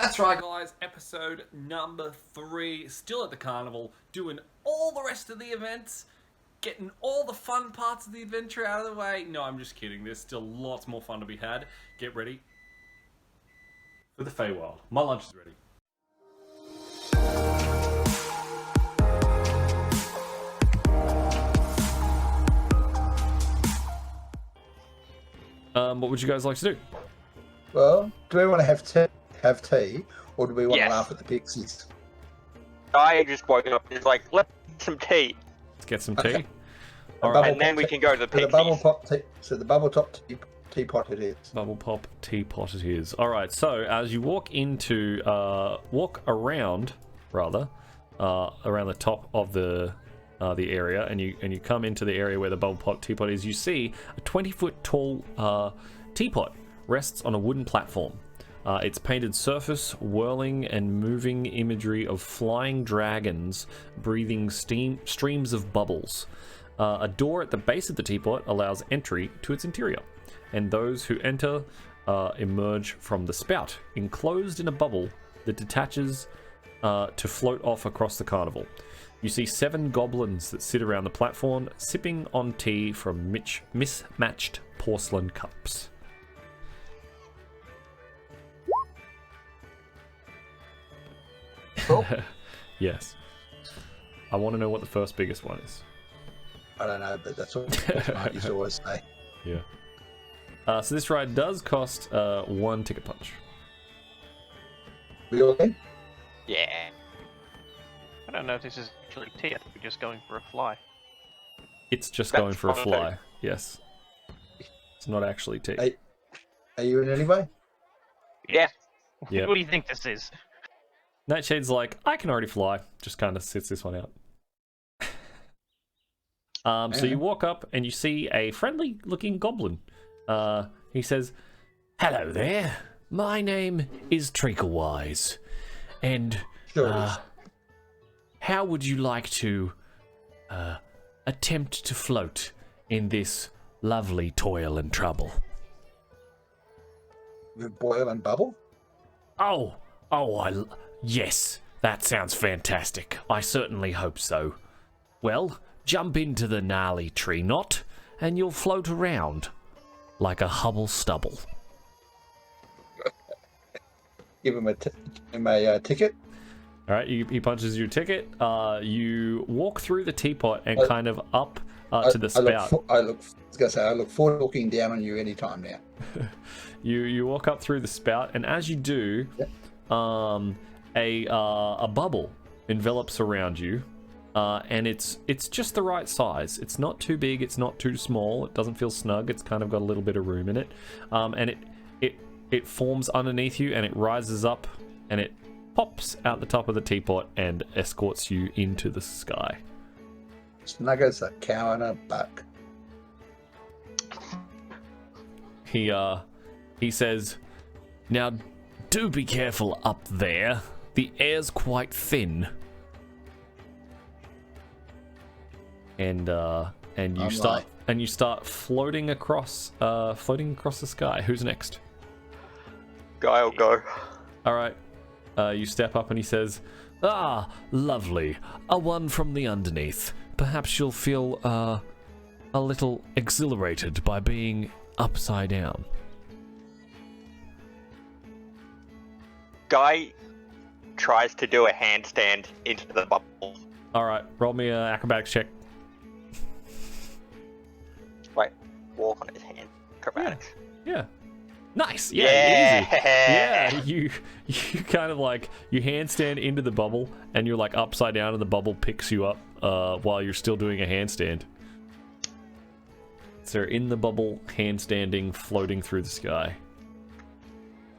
That's right, guys. Episode number 3. Still at the Carnival, doing all the rest of the events, getting all the fun parts of the adventure out of the way. No, I'm just kidding. There's still lots more fun to be had. Get ready for the Feywild. My lunch is ready. What would you guys like to do? Well, do we want to have tea, or do we want to laugh at the pixies? I just woke up. It's like, let's get some tea. Let's get some tea. Okay. All right. And then we can go to the pixies. The bubble top teapot it is. Bubble pop teapot it is. All right. So as you walk around the top of the area, and you come into the area where the bubble pop teapot is, you see a 20-foot tall teapot rests on a wooden platform. Its painted surface whirling and moving imagery of flying dragons breathing streams of bubbles. A door at the base of the teapot allows entry to its interior, and those who enter emerge from the spout, enclosed in a bubble that detaches to float off across the carnival. You see 7 goblins that sit around the platform, sipping on tea from mismatched porcelain cups. Cool. Yes. I want to know what the first biggest one is. I don't know, but that's what I used to always say. Yeah. So this ride does cost 1 ticket punch. We all in? Yeah. I don't know if this is actually tea. I think we're just going for a fly. It's just That's going for a fine. fly. Yes. It's not actually tea. Hey. Are you in anyway? Yeah. Yeah. What do you think this is? Nightshade's like, I can already fly. Just kind of sits this one out. So you walk up and you see a friendly-looking goblin. He says, "Hello there. My name is Treaclewise, and how would you like to attempt to float in this lovely toil and trouble?" With boil and bubble? Yes, that sounds fantastic. I certainly hope so. Well, jump into the gnarly tree knot, and you'll float around like a hubble stubble. Give him a ticket. All right, he punches your ticket. You walk through the teapot and kind of up to the spout. I look forward to looking down on you anytime now. You walk up through the spout, and as you do, a bubble envelops around you, and it's just the right size. It's not too big, it's not too small. It doesn't feel snug. It's kind of got a little bit of room in it, and it forms underneath you, and it rises up, and it pops out the top of the teapot and escorts you into the sky. Snug as a cow and a buck. He says, "Now, do be careful up there. The air's quite thin." And you start floating across the sky. Who's next? Guy will go. All right. You step up and he says, "Ah, lovely. A one from the underneath. Perhaps you'll feel a little exhilarated by being upside down." Guy tries to do a handstand into the bubble. All right. Roll me an acrobatics check. Wait, walk on his hand. Acrobatics. Yeah. Nice. Yeah. Easy. Yeah. Yeah. You kind of like you handstand into the bubble and you're like upside down and the bubble picks you up while you're still doing a handstand. So you're in the bubble, handstanding, floating through the sky.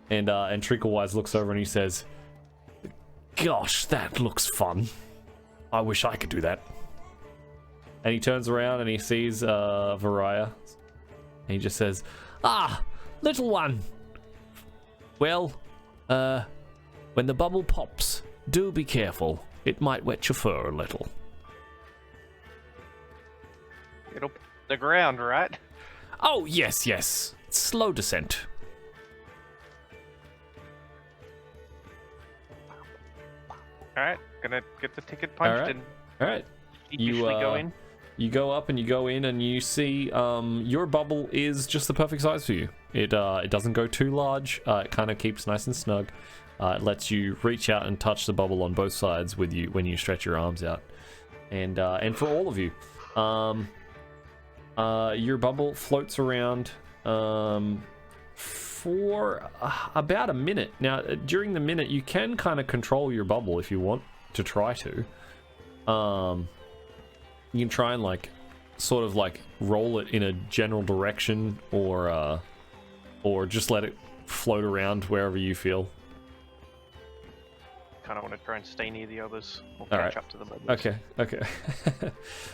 And Treaclewise looks over and he says, "Gosh, that looks fun. I wish I could do that." And he turns around and he sees Viriah. And he just says, "Ah, little one. Well, when the bubble pops, do be careful. It might wet your fur a little." It'll hit the ground, right? "Oh, yes. Slow descent." Alright, gonna get the ticket punched and All right. usually go in. You go up and you go in and you see your bubble is just the perfect size for you. It doesn't go too large. It kind of keeps nice and snug. It lets you reach out and touch the bubble on both sides with you when you stretch your arms out. And for all of you, your bubble floats around for about a minute. Now, during the minute, you can kind of control your bubble if you want to try to. You can try and like sort of like roll it in a general direction, or just let it float around wherever you feel. Kind of want to try and stay near the others or All catch right. up to the bubbles. Okay.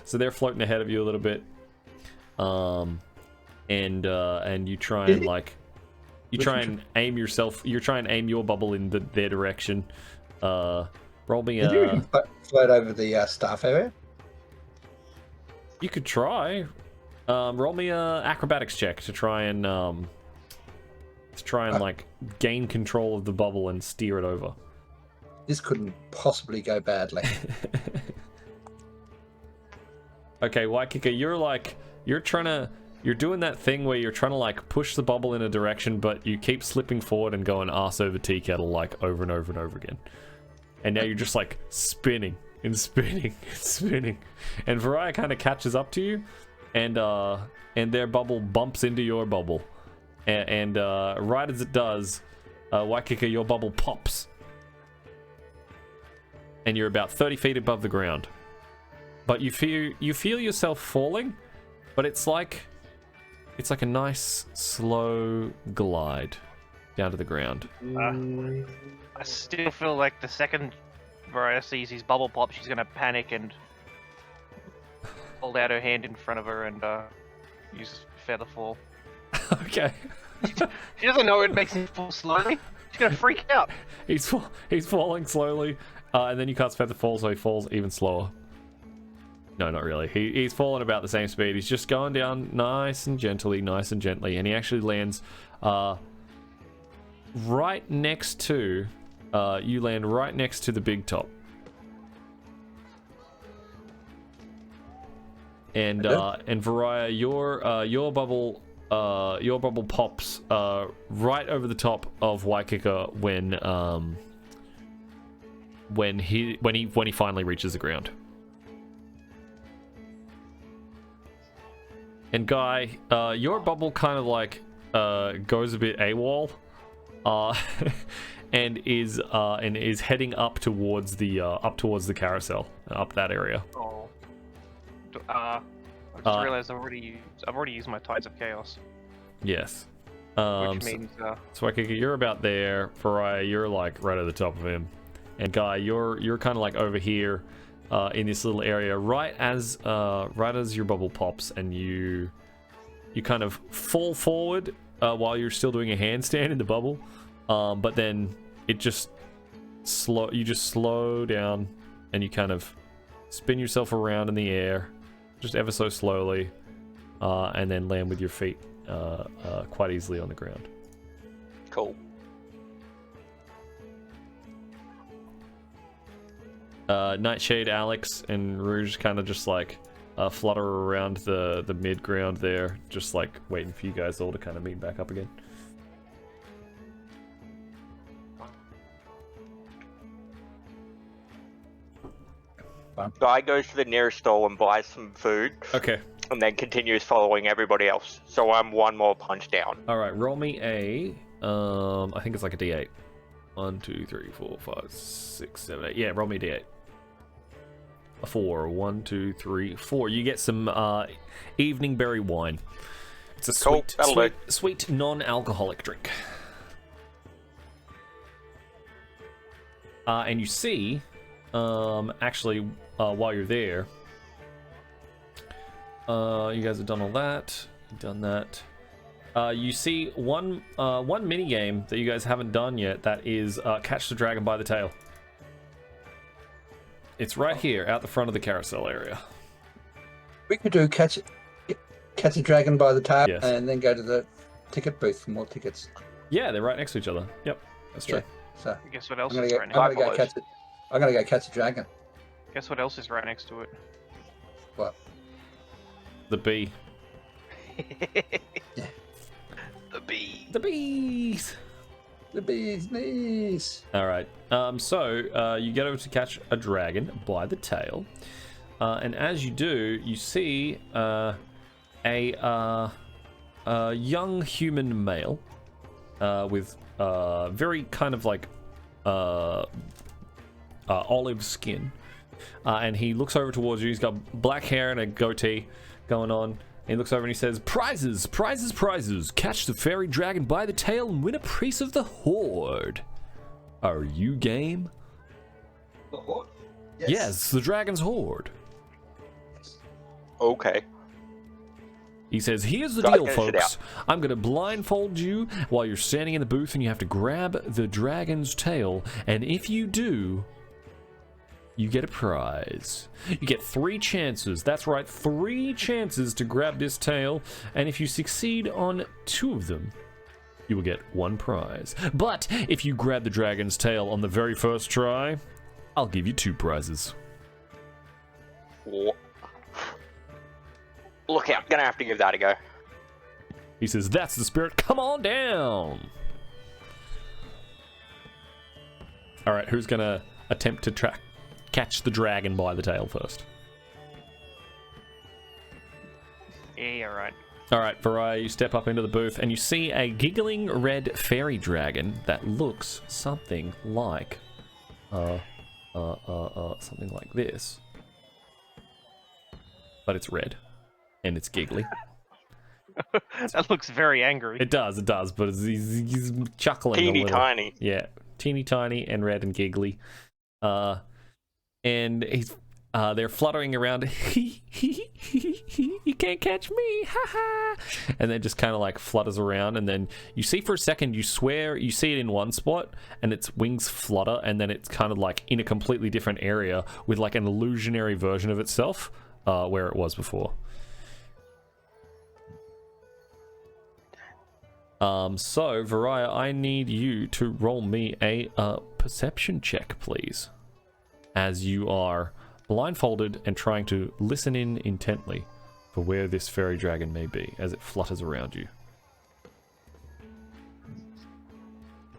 So they're floating ahead of you a little bit, and you try and like aim yourself. You try and aim your bubble in their direction. Roll me Did you float over the staff area? You could try. Roll me a acrobatics check to try and like gain control of the bubble and steer it over. This couldn't possibly go badly. Okay, Ykika, you're doing that thing where you're trying to like push the bubble in a direction, but you keep slipping forward and going arse over tea kettle like over and over and over again. And now you're just like spinning and spinning and spinning. And Viriah kind of catches up to you, and their bubble bumps into your bubble. And right as it does, Ykika, your bubble pops. And you're about 30 feet above the ground. But you feel yourself falling, but it's like a nice slow glide down to the ground. I still feel like the second Viriah sees his bubble pop, she's gonna panic and hold out her hand in front of her and use feather fall. Okay. She doesn't know it makes him fall slowly. She's gonna freak out. He's falling slowly, and then you cast feather fall, so he falls even slower. No, not really. He's falling about the same speed. He's just going down nice and gently, and he actually lands right next to you land right next to the big top. And Viriah, your bubble pops right over the top of Ykika when he finally reaches the ground. And Guy, your bubble kind of like goes a bit AWOL, and is heading up towards the carousel, up that area. Oh. I just realized I've already used my Tides of Chaos. Yes. Which means so Ykika, you're about there. Viriah, you're like right at the top of him. And Guy, you're kind of like over here in this little area, right as your bubble pops, and you kind of fall forward while you're still doing a handstand in the bubble, but then you just slow down, and you kind of spin yourself around in the air, just ever so slowly, and then land with your feet quite easily on the ground. Cool. Nightshade, Alex, and Rouge kind of just like flutter around the mid ground there, just like waiting for you guys all to kind of meet back up again. Guy goes to the nearest stall and buys some food. Okay. And then continues following everybody else. So I'm one more punch down. All right, roll me a I think it's like a D8. 1, 2, 3, 4, 5, 6, 7, 8. Yeah, roll me a D8. A 4. 1, 2, 3, 4. You get some evening berry wine. It's a sweet non-alcoholic drink. And you see, actually, while you're there, you guys have done all that. You've done that. You see one mini game that you guys haven't done yet. That is catch the dragon by the tail. It's right here, out the front of the carousel area. We could do catch a dragon by the tail, Yes. and then go to the ticket booth for more tickets. Yeah, they're right next to each other. Yep, that's true. So I guess what else I'm is gonna right go, now? I'm gonna go catch it. I'm gonna go catch a dragon. Guess what else is right next to it? What? The bee. Yeah. The bee. The bees. The bee's knees. All right. So you get over to catch a dragon by the tail, and as you do, you see a young human male with very kind of like olive skin, and he looks over towards you. He's got black hair and a goatee going on. He looks over and he says, "Prizes, prizes, prizes! Catch the fairy dragon by the tail and win a piece of the hoard. Are you game?" The hoard? Yes, the dragon's hoard. Okay. He says, "Here's the So I deal, finish it folks. I'm going to blindfold you while you're standing in the booth, and you have to grab the dragon's tail. And if you do, you get a prize. You get 3 chances. That's right, 3 chances to grab this tail. And if you succeed on 2 of them, you will get 1 prize. But if you grab the dragon's tail on the very first try, I'll give you 2 prizes." Look out, gonna have to give that a go. He says, "That's the spirit. Come on down." All right, who's going to attempt to catch the dragon by the tail first? Yeah, right. All right, Viriah, you step up into the booth and you see a giggling red fairy dragon that looks something like something like this, but it's red and it's giggly. That looks very angry. It does, but he's chuckling Teeny a little. tiny. Yeah, teeny tiny and red and giggly. And he's they're fluttering around. You can't catch me, ha ha! And then just kind of like flutters around, and then you see for a second, you swear you see it in one spot, and its wings flutter, and then it's kind of like in a completely different area with like an illusionary version of itself where it was before. So Viriah, I need you to roll me a perception check, please, as you are blindfolded and trying to listen in intently for where this fairy dragon may be as it flutters around you.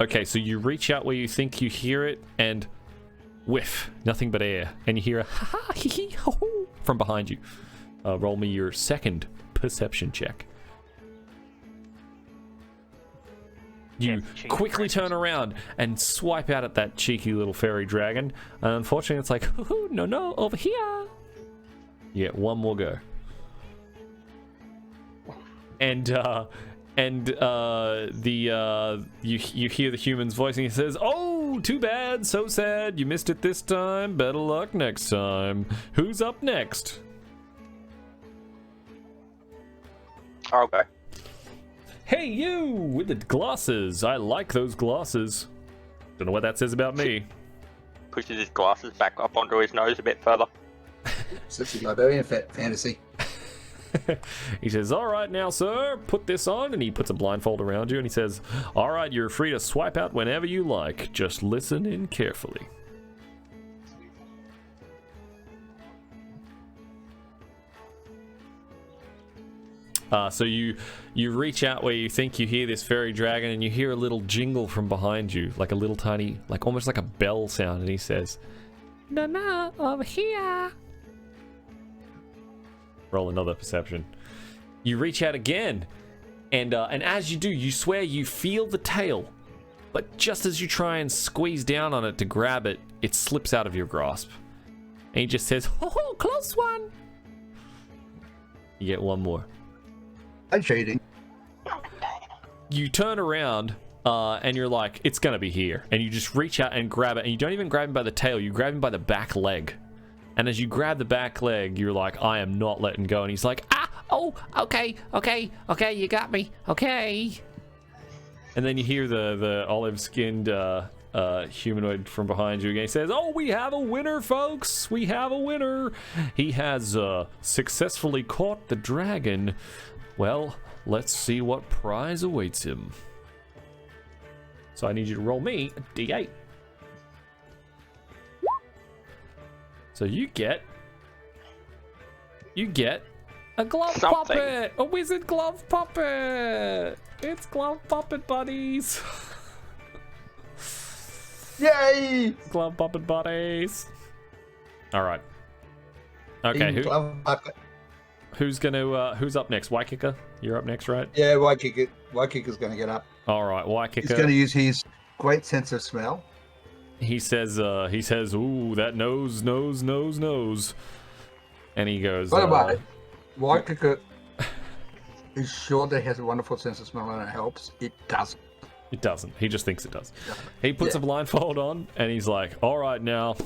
Okay, so you reach out where you think you hear it and whiff, nothing but air, and you hear a ha ha hee hee ho ho from behind you. Roll me your second perception check. You quickly turn around and swipe out at that cheeky little fairy dragon. And unfortunately, it's like, no, over here. You get 1 more go. And you hear the human's voice, and he says, "Oh, too bad, so sad. You missed it this time. Better luck next time. Who's up next?" Okay. Hey, you with the glasses. I like those glasses. Don't know what that says about me. Pushes his glasses back up onto his nose a bit further. Such a librarian fantasy. He says, "All right now, sir, put this on," and he puts a blindfold around you, and he says, "All right, you're free to swipe out whenever you like. Just listen in carefully." So you reach out where you think you hear this fairy dragon, and you hear a little jingle from behind you, like a little tiny, like almost like a bell sound, and he says, "No, over here." Roll another perception. You reach out again, and as you do, you swear you feel the tail, but just as you try and squeeze down on it to grab it, it slips out of your grasp, and he just says, "Ho, close one." You get 1 more. I'm cheating. You turn around and you're like, "It's gonna be here," and you just reach out and grab it, and you don't even grab him by the tail, you grab him by the back leg, and as you grab the back leg, you're like, "I am not letting go," and he's like, "Oh, okay, you got me, okay." And then you hear the olive-skinned humanoid from behind you again. He says, "Oh, we have a winner, folks, we have a winner. He has successfully caught the dragon. Well, let's see what prize awaits him." So I need you to roll me a d8. So you get a glove Something. puppet, a wizard glove puppet. It's glove puppet buddies. Yay! Glove puppet buddies. All right. Okay. Who's up next? Ykika, you're up next, right? Yeah, Wykika's going to get up. All right, Ykika. He's going to use his great sense of smell. He says, "Ooh, that nose. And he goes, By the way, Ykika is sure that he has a wonderful sense of smell and it helps. It doesn't. It doesn't. He just thinks it does. He puts a blindfold on and he's like, all right, now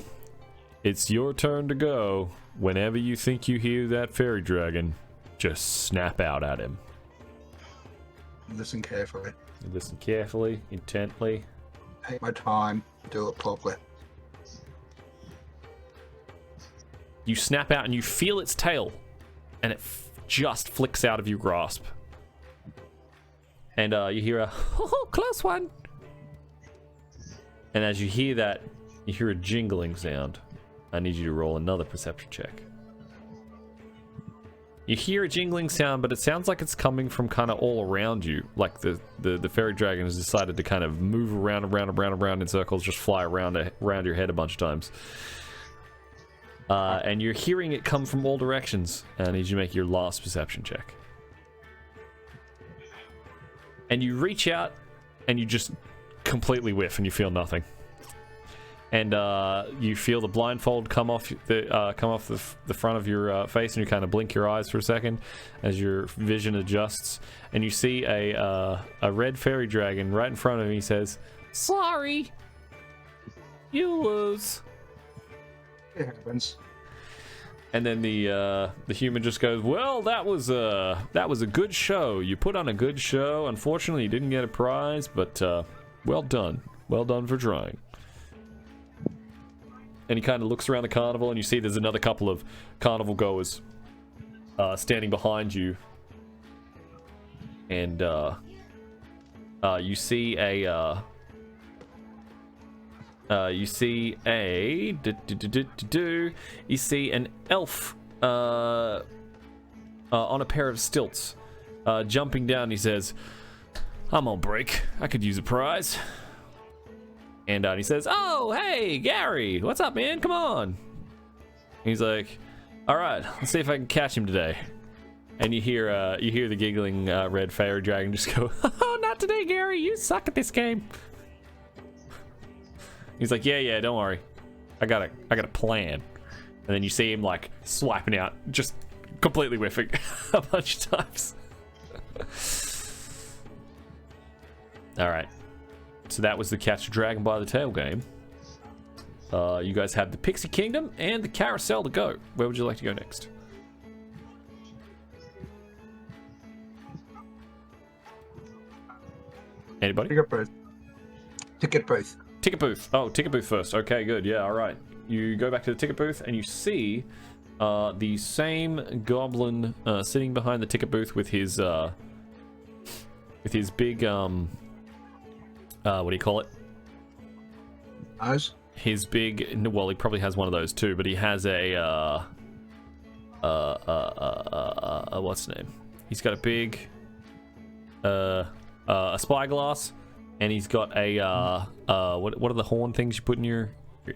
it's your turn to go. Whenever you think you hear that fairy dragon, just snap out at him. Listen carefully. Listen carefully, intently. Take my time. Do it properly. You snap out and you feel its tail, and it just flicks out of your grasp. And you hear a close one. And as you hear that, you hear a jingling sound. I need you to roll another perception check. You hear a jingling sound, but it sounds like it's coming from kind of all around you. Like the fairy dragon has decided to kind of move around in circles, just fly around your head a bunch of times. And you're hearing it come from all directions. And I need you to make your last perception check. And you reach out, and you just completely whiff, and you feel nothing. And you feel the blindfold come off the front of your face, and you kind of blink your eyes for a second as your vision adjusts, and you see a red fairy dragon right in front of you. He says, "Sorry, you lose." It happens. And then the human just goes, "Well, that was a good show. You put on a good show. Unfortunately, you didn't get a prize, but well done for trying." And he kind of looks around the carnival, and you see there's another couple of carnival goers standing behind you. And you see an elf on a pair of stilts jumping down. He says, "I'm on break. I could use a prize." And he says, "Oh, hey, Gary, what's up, man? Come on." And he's like, "All right, let's see if I can catch him today." And you hear the giggling red fairy dragon just go, "Oh, not today, Gary. You suck at this game." He's like, "Yeah, don't worry. I got a plan." And then you see him like swiping out, just completely whiffing a bunch of times. All right. So that was the Catch a Dragon by the Tail game. You guys have the Pixie Kingdom and the Carousel to go. Where would you like to go next? Anybody? Ticket booth. Ticket booth. Oh, ticket booth first. Okay, good. Yeah, all right. You go back to the ticket booth and you see the same goblin sitting behind the ticket booth with his big what do you call it? Nose? His big, well, he probably has one of those too, but he has a what's the name? He's got a big a spyglass, and he's got a what are the horn things you put in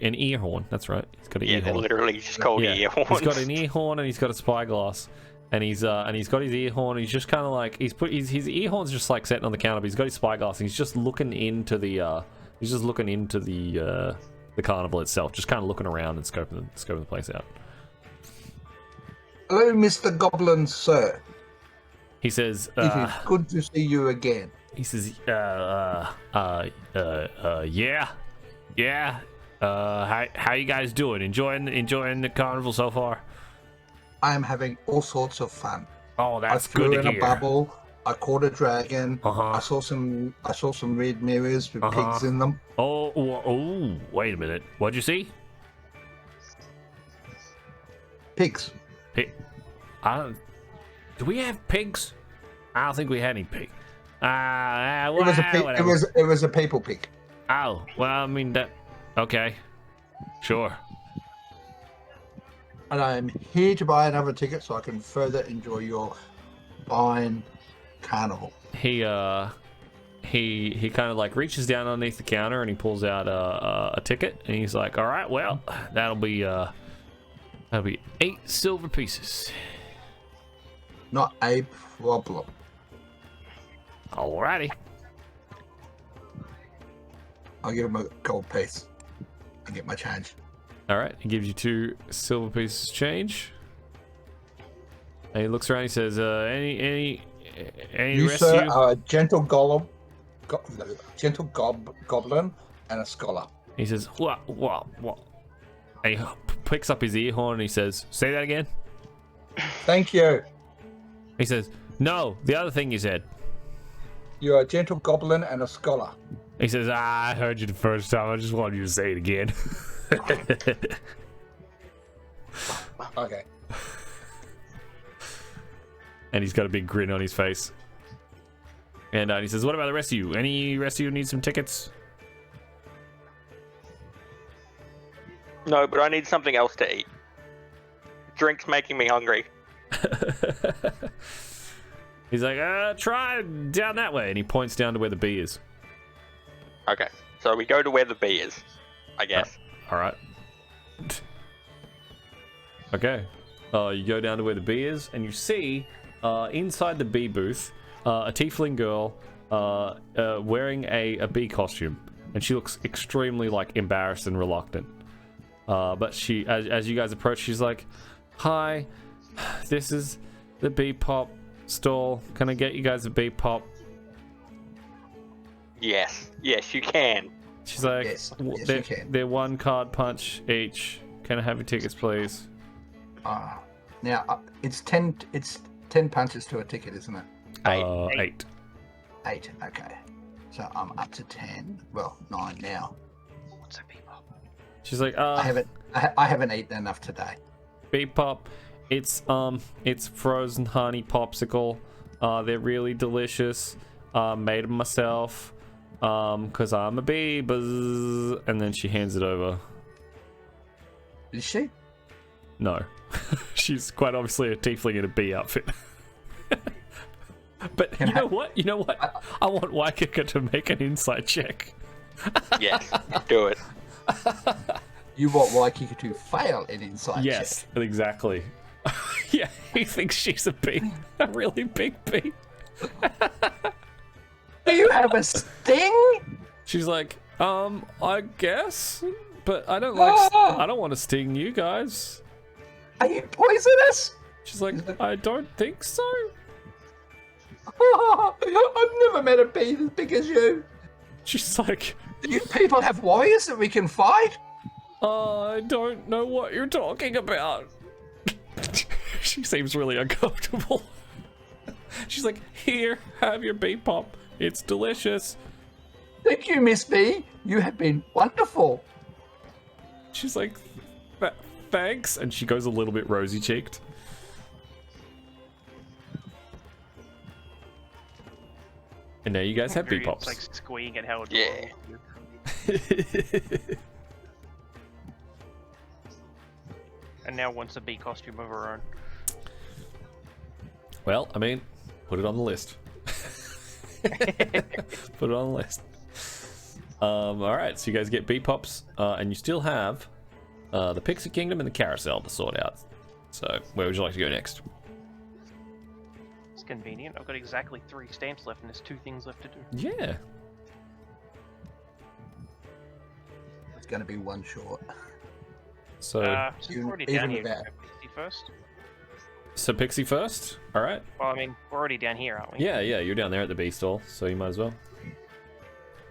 an ear horn? That's right. He's got an ear horn. Yeah, literally just called ear horns. He's got an ear horn and he's got a spyglass. And he's got his ear horn. And he's just kind of like his ear horn's just like sitting on the counter. But he's got his spyglass. And he's just looking into the carnival itself, just kind of looking around and scoping the place out. Hello, Mr. Goblin, sir. He says, "It is good to see you again." He says, yeah. How you guys doing? Enjoying the carnival so far? I am having all sorts of fun. Oh, that's I flew good to in hear. a bubble. I caught a dragon. Uh-huh. I saw some red mirrors with pigs in them. Oh, wait a minute. What'd you see? Pigs. Do we have pigs? I don't think we had any pig. It was a people pig. Oh, well, I mean that. Okay, sure. And I'm here to buy another ticket so I can further enjoy your fine carnival. He kind of like reaches down underneath the counter and he pulls out a ticket and he's like, all right, well, that'll be 8 silver pieces. Not a problem. Alrighty. I'll give him a gold piece and get my change. All right, he gives you 2 silver pieces change. And he looks around. He says, "Any You, rest sir, of you?" are a gentle goblin and a scholar. He says, "What?" And he picks up his ear horn and he says, "Say that again." Thank you. He says, "No, the other thing you said." You are a gentle goblin and a scholar. He says, "I heard you the first time. I just wanted you to say it again." Okay. And he's got a big grin on his face. And he says, "What about the rest of you? Any rest of you need some tickets?" No, but I need something else to eat. Drink's making me hungry. He's like, try down that way. And he points down to where the bee is. Okay, so we go to where the bee is, I guess. All right. Okay. You go down to where the bee is, and you see inside the bee booth a tiefling girl wearing a bee costume, and she looks extremely like embarrassed and reluctant. But she, as you guys approach, she's like, "Hi, this is the bee pop stall. Can I get you guys a bee pop?" Yes, you can. She's like, Yes, you can. "They're 1 card punch each. Can I have your tickets, please?" Now it's 10 punches to a ticket, isn't it? 8. 8. Okay. So I'm up to 10. Well, 9 now. What's a bebop? She's like, I haven't eaten enough today. bee pop. It's frozen honey popsicle. They're really delicious. Made them myself. Cause I'm a bee. Buzz. And then she hands it over. Is she? No. She's quite obviously a tiefling in a bee outfit. But you know what? I want Ykika to make an insight check. Yes, do it. You want Ykika to fail an insight Yes, check? exactly. Yeah, he thinks she's a bee. A really big bee. Do you have a sting? She's like, I guess, but I don't want to sting you guys. Are you poisonous? She's like, I don't think so. I've never met a bee as big as you. She's like, Do you people have warriors that we can fight? I don't know what you're talking about. She seems really uncomfortable. She's like, here, have your bee pop. It's delicious. Thank you, Miss B. You have been wonderful. She's like, thanks. And she goes a little bit rosy-cheeked. And now you guys have bee pops. Like squeeing at how it Yeah. And now wants a bee costume of her own. Well, I mean, put it on the list. Put it on the list. Alright, so you guys get bee pops, and you still have the Pixie Kingdom and the Carousel to sort out. So, where would you like to go next? It's convenient. I've got exactly 3 stamps left and there's 2 things left to do. Yeah. It's going to be 1 short. So, Since we're already even down here, with that. go Pixie first. so Pixie first? Alright. Well, I mean, we're already down here, aren't we? Yeah, you're down there at the bee stall, so you might as well.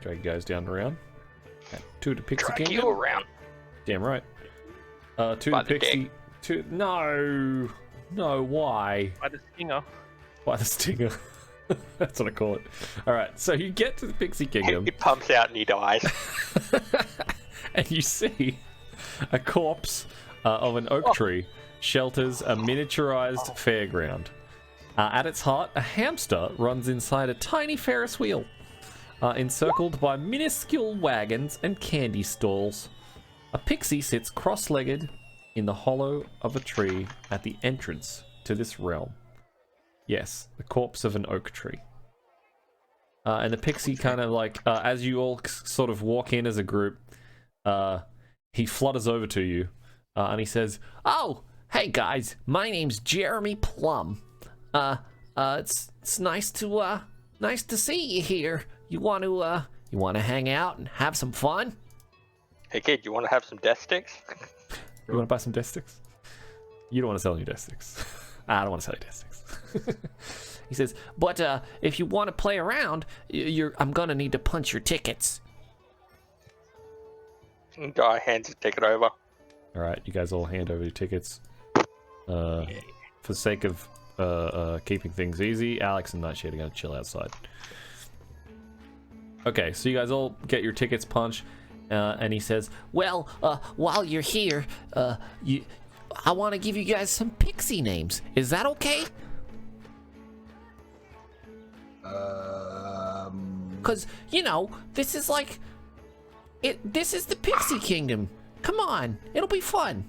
Drag you guys down around. Okay, to the Pixie Drag Kingdom. you around. Damn right. To By the the Pixie... No, why? By the stinger. By the stinger. That's what I call it. Alright, so you get to the Pixie Kingdom. He pumps out and he dies. And you see a corpse of an oak tree shelters a miniaturized fairground. At its heart, a hamster runs inside a tiny Ferris wheel, encircled by minuscule wagons and candy stalls. A pixie sits cross-legged in the hollow of a tree at the entrance to this realm. Yes, the corpse of an oak tree. And the pixie kind of like, as you all sort of walk in as a group, he flutters over to you, and he says, "Oh, hey guys, my name's Jeremy Plum. It's nice to see you here. You want to hang out and have some fun?" Hey kid, you want to have some death sticks? You want to buy some death sticks? You don't want to sell any death sticks. I don't want to sell any death sticks. He says, "But if you want to play around, I'm gonna need to punch your tickets." Guy hands his ticket over. All right, you guys all hand over your tickets. For the sake of keeping things easy, Alex and Nightshade are gonna chill outside. Okay, so you guys all get your tickets punched, and he says, "Well, while you're here, I want to give you guys some pixie names. Is that okay? Because, you know, this is like... This is the Pixie Kingdom. Come on, it'll be fun."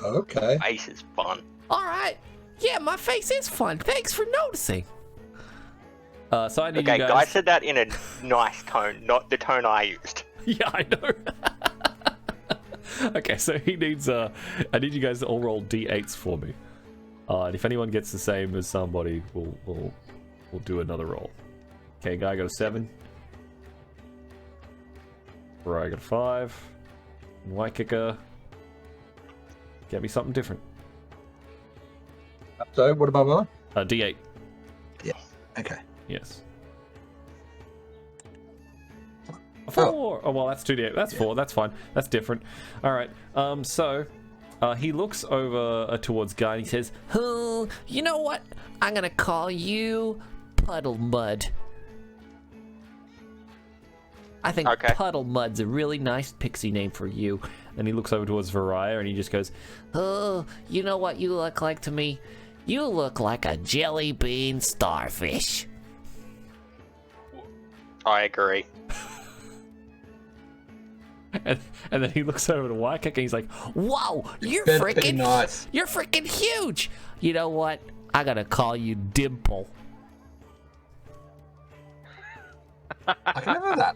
Okay. Face is fun. Alright. Yeah, my face is fun. Thanks for noticing. So I need Okay, you guys... Guy said that in a nice tone, not the tone I used. Yeah, I know. Okay, so he needs... I need you guys to all roll d8s for me. And if anyone gets the same as somebody, we'll do another roll. Okay, Guy got a 7. Viriah got a 5. And Ykika, get me something different. So, what about mine? D8. Yeah. Okay. Yes. A 4. Oh, well, that's 2d8. That's 4. That's fine. That's different. All right. So he looks over towards Guy and he says, "Oh, you know what? I'm gonna call you Puddle Mud. I think Puddle Mud's a really nice pixie name for you." And he looks over towards Viriah and he just goes, "Oh, you know what you look like to me? You look like a jelly bean starfish." I agree. And then he looks over to Ykika and he's like, "Whoa, you're Better be freaking nice. You're freaking huge. You know what? I gotta call you Dimple." I can have that.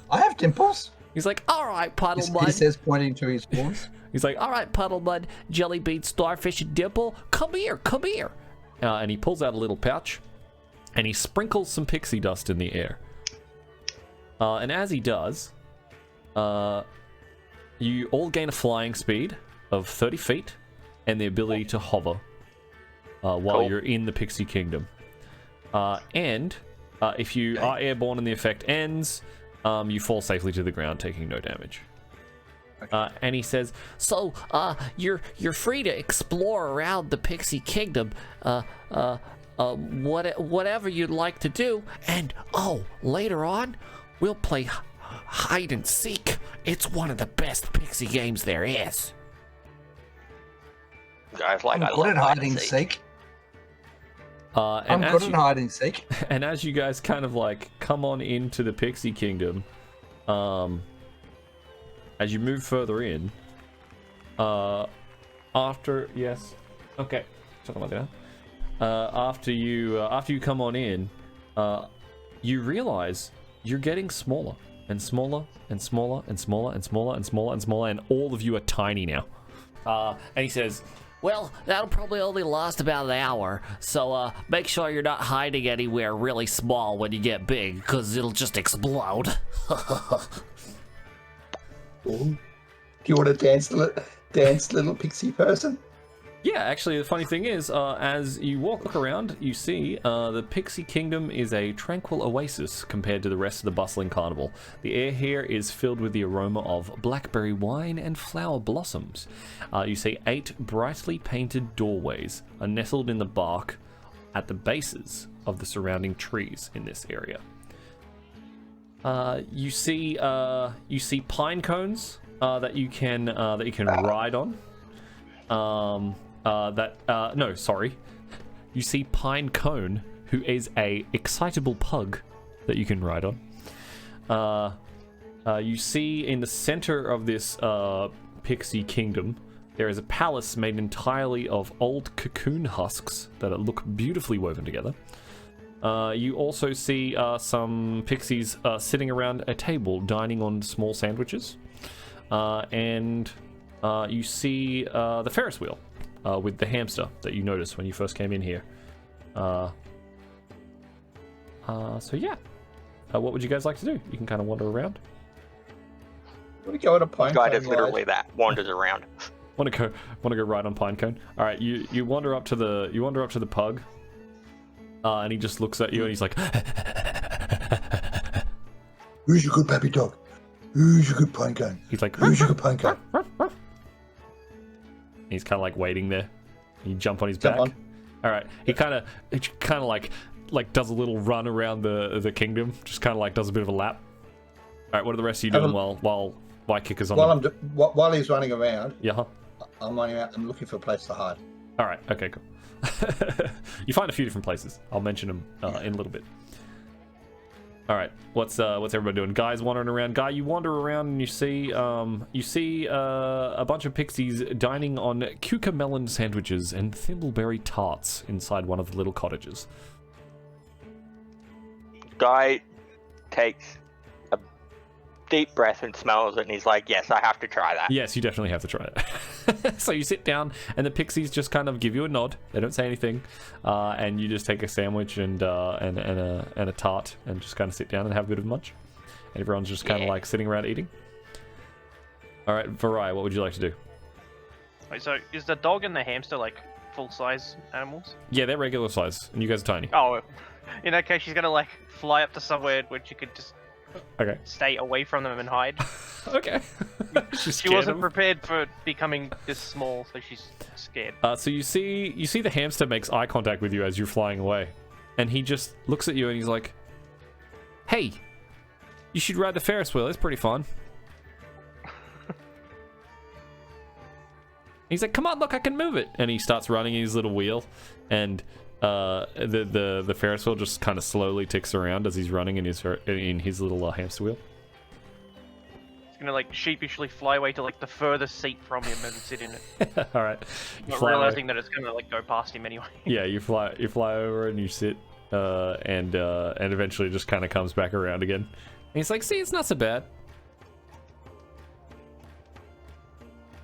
I have dimples. He's like, "All right, Puddle He Mud." says, pointing to his horns. He's like, "All right, Puddle Mud, Jelly Bean, Starfish, and Dimple, come here, come here." And he pulls out a little pouch and he sprinkles some pixie dust in the air. And as he does, you all gain a flying speed of 30 feet and the ability to hover while you're in the Pixie Kingdom. And if you are airborne and the effect ends, you fall safely to the ground, taking no damage. And he says, "So, you're free to explore around the Pixie Kingdom, whatever you'd like to do. And later on, we'll play hide and seek. It's one of the best pixie games there is." Guys, like, I'm good at hide and seek. I'm good at hide and seek. And as you guys kind of like come on into the Pixie Kingdom, as you move further in, after you come on in, you realize you're getting smaller and smaller and smaller and smaller and smaller and smaller and smaller, and all of you are tiny now. And he says, "Well, that'll probably only last about an hour, so make sure you're not hiding anywhere really small when you get big, because it'll just explode." Do you want to dance, little pixie person? Yeah, actually, the funny thing is, as you walk around, you see the Pixie Kingdom is a tranquil oasis compared to the rest of the bustling carnival. The air here is filled with the aroma of blackberry wine and flower blossoms. You see 8 brightly painted doorways are nestled in the bark at the bases of the surrounding trees in this area. You see pine cones that you can ride on. You see Pine Cone, who is a excitable pug that you can ride on. You see in the center of this pixie kingdom, there is a palace made entirely of old cocoon husks that look beautifully woven together. You also see some pixies sitting around a table dining on small sandwiches. And you see the Ferris wheel with the hamster that you noticed when you first came in here. So yeah. What would you guys like to do? You can kind of wander around. Want to go on a pine Guy cone does ride? literally that. Wanders around. Want to go ride on Pinecone? All right, you wander up to the pug, and he just looks at you and he's like, "Who's your good puppy dog? Who's your good pine cone? He's like, Who's your good pine cone?" He's kind of like waiting there. You jump on his Jump back. on. All right, he kind of like does a little run around the kingdom, just kind of like does a bit of a lap. All right, what are the rest of you doing while Ykika's on? While he's running around, Yeah. I'm running out. I'm looking for a place to hide. All right. Okay. Cool. You find a few different places. I'll mention them in a little bit. All right. What's everybody doing? Guy's wandering around. Guy, you wander around and you see a bunch of pixies dining on cucumber melon sandwiches and thimbleberry tarts inside one of the little cottages. Guy takes a deep breath and smells it, and he's like, "Yes, I have to try that." Yes, you definitely have to try it. So you sit down, and the pixies just kind of give you a nod. They don't say anything, and you just take a sandwich and a tart, and just kind of sit down and have a bit of munch. And everyone's just kind of like sitting around eating. All right, Viriah, what would you like to do? Wait, so is the dog and the hamster like full-size animals? Yeah, they're regular size, and you guys are tiny. Oh, in that case, she's gonna like fly up to somewhere where she could just Okay. stay away from them and hide. Okay. She wasn't prepared for becoming this small, so she's scared. So you see the hamster makes eye contact with you as you're flying away, and he just looks at you and he's like, "Hey, you should ride the Ferris wheel. It's pretty fun." He's like, "Come on, look, I can move it," and he starts running his little wheel, and the Ferris wheel just kind of slowly ticks around as he's running in his little hamster wheel. He's gonna like sheepishly fly away to like the furthest seat from him and sit in it, All right, not realizing that it's gonna like go past him anyway. Yeah, you fly over and you sit, and eventually it just kind of comes back around again. And he's like, "See, it's not so bad."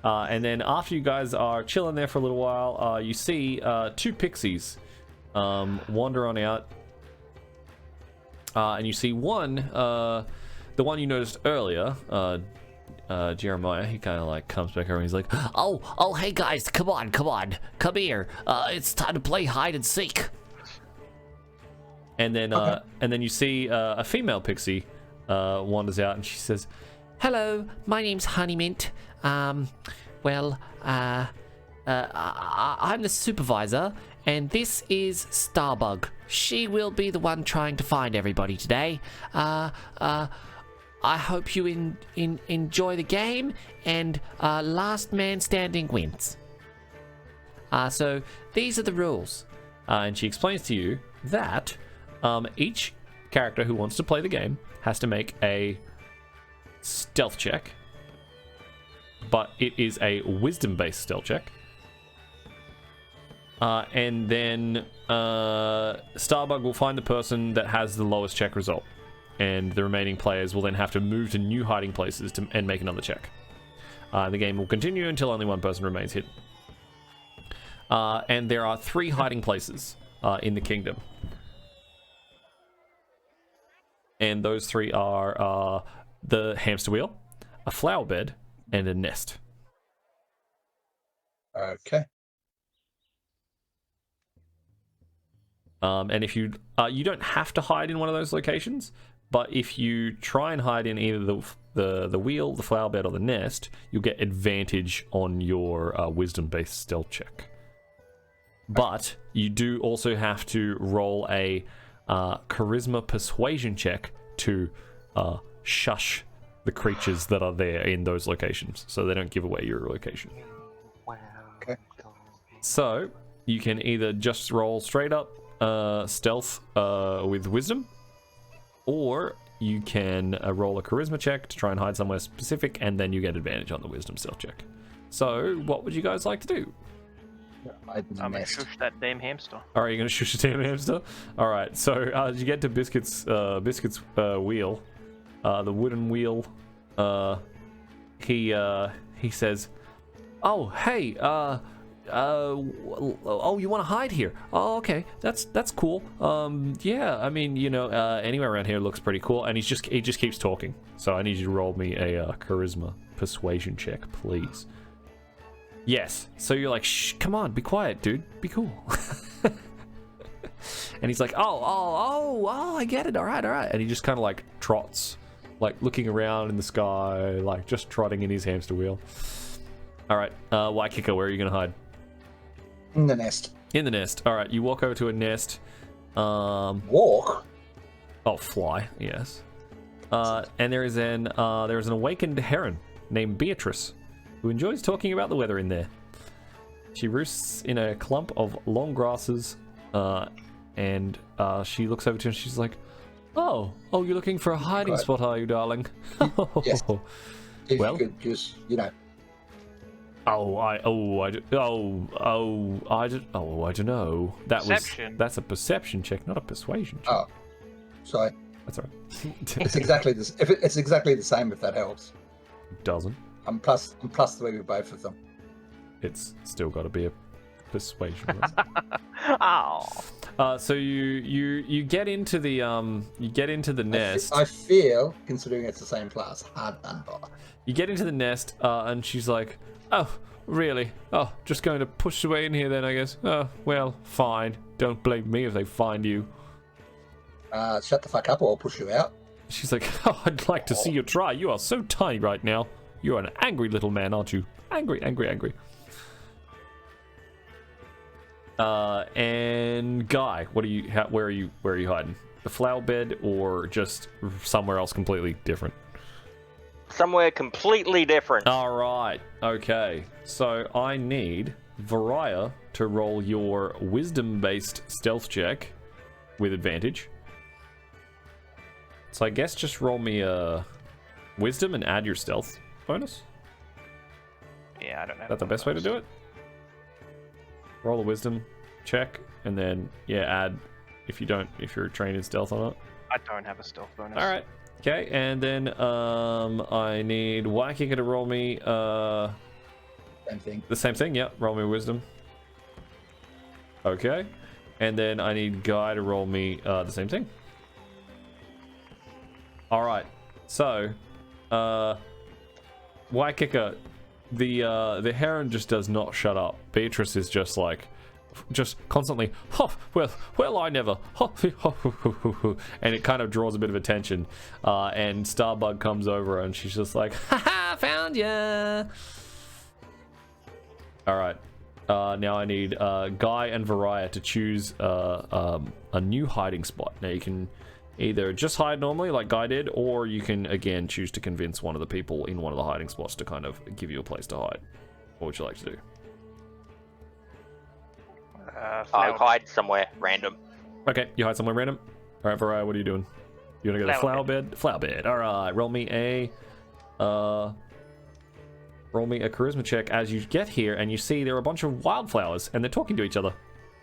And then after you guys are chilling there for a little while, you see two pixies wander on out, and you see one, the one you noticed earlier, Jeremiah. He kind of like comes back over and he's like, Oh, hey guys, come on, come here. It's time to play hide and seek. and then you see a female pixie wanders out, and she says, Hello, my name's Honeymint. I'm the supervisor, and this is Starbug. She will be the one trying to find everybody today. I hope you enjoy the game, and last man standing wins. So these are the rules. and she explains to you that each character who wants to play the game has to make a stealth check, but it is a wisdom-based stealth check. And then Starbug will find the person that has the lowest check result, and the remaining players will then have to move to new hiding places and make another check. The game will continue until only one person remains hidden. And there are 3 hiding places in the kingdom. And those 3 are the hamster wheel, a flower bed, and a nest. Okay. And if you don't have to hide in one of those locations, but if you try and hide in either the wheel, the flower bed, or the nest, you'll get advantage on your wisdom-based stealth check. But you do also have to roll a charisma persuasion check to shush the creatures that are there in those locations, so they don't give away your location. Wow. Okay. So you can either just roll straight up stealth with wisdom, or you can roll a charisma check to try and hide somewhere specific, and then you get advantage on the wisdom stealth check. So, what would you guys like to do? Hide in the I'm gonna nest. shush that damn hamster. All right, you're gonna shush the damn hamster. All right, so you get to Biscuit's wheel, the wooden wheel. He says, "Oh, hey, oh, you want to hide here? Oh, okay, that's cool. Yeah, I mean, you know, anywhere around here looks pretty cool." And he just keeps talking. So I need you to roll me a charisma persuasion check, please. Yes. So you're like, shh, come on, be quiet, dude. Be cool. And he's like, oh, I get it. All right. And he just kind of like trots, like looking around in the sky, like just trotting in his hamster wheel. All right, Ykika, where are you gonna hide? In the nest. In the nest. All right, you walk over to a nest. Walk? Oh, fly. Yes. And there is an awakened heron named Beatrice, who enjoys talking about the weather in there. She roosts in a clump of long grasses, and she looks over to him and she's like, Oh, you're looking for a hiding spot, are you, darling? Yes. If Well? you could just, you know. I don't know. Perception. That's a perception check, not a persuasion check. Oh, sorry. That's all right. It's exactly this. If it's exactly the same, if that helps. Doesn't. I'm plus 3 with both of them. It's still got to be a persuasion. Oh. So you get into the nest. I feel, considering it's the same class, hard done by. You get into the nest, and she's like, "Oh, really? Oh, just going to push away in here then, I guess. Oh, well, fine. Don't blame me if they find you." Shut the fuck up or I'll push you out. She's like, "Oh, I'd like to see you try. You are so tiny right now. You're an angry little man, aren't you? Angry. And Guy, where are you hiding? The flower bed or just somewhere else completely different? Somewhere completely different. All right. Okay. So I need Viriah to roll your wisdom-based stealth check with advantage. So I guess just roll me a wisdom and add your stealth bonus. Yeah, I don't know. Is that the best way to do it? Roll a wisdom check and then add if you're trained in stealth or not. I don't have a stealth bonus. All right. Okay, and then I need Ykika to roll me Same thing. the same thing. Yep, roll me wisdom. Okay, and then I need Guy to roll me the same thing. All right, so Ykika, the heron just does not shut up. Beatrice is just constantly, well, I never, and it kind of draws a bit of attention, and Starbug comes over and she's just like, haha, found ya. All right, now I need Guy and Viriah to choose a new hiding spot. Now you can either just hide normally like Guy did, or you can again choose to convince one of the people in one of the hiding spots to kind of give you a place to hide. What would you like to do? I'll hide somewhere random. Okay, you hide somewhere random. All right, Viriah, what are you doing? You wanna go to the flower bed? Flower bed. All right, roll me a charisma check as you get here, and you see there are a bunch of wildflowers, and they're talking to each other,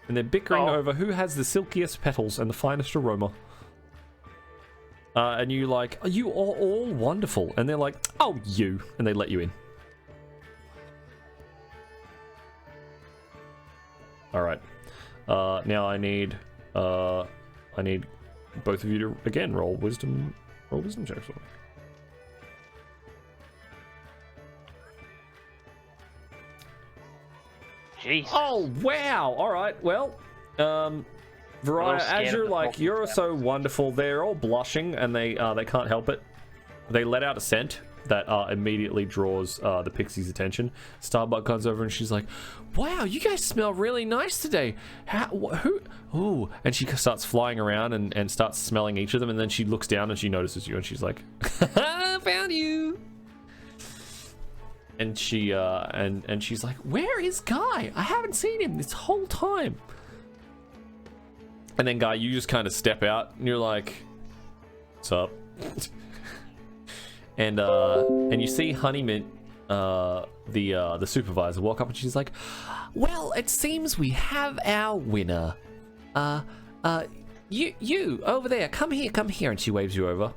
and they're bickering over who has the silkiest petals and the finest aroma. And you like, you are all wonderful, and they're like, oh, you, and they let you in. All right. Now I need both of you to again roll wisdom checks for me. Jeez. Oh wow! All right. Well, Viriah, as you're like, you're so wonderful. They're all blushing, and they can't help it. They let out a scent that immediately draws the pixie's attention. Starbug comes over and she's like, wow, you guys smell really nice today. Who? Ooh. And she starts flying around and starts smelling each of them, and then she looks down and she notices you, and she's like, I found you. And she and she's like, where is Guy? I haven't seen him this whole time. And then Guy, you just kind of step out and you're like, what's up? And you see Honeymint, the supervisor, walk up, and she's like, Well, it seems we have our winner. You over there, come here. And she waves you over.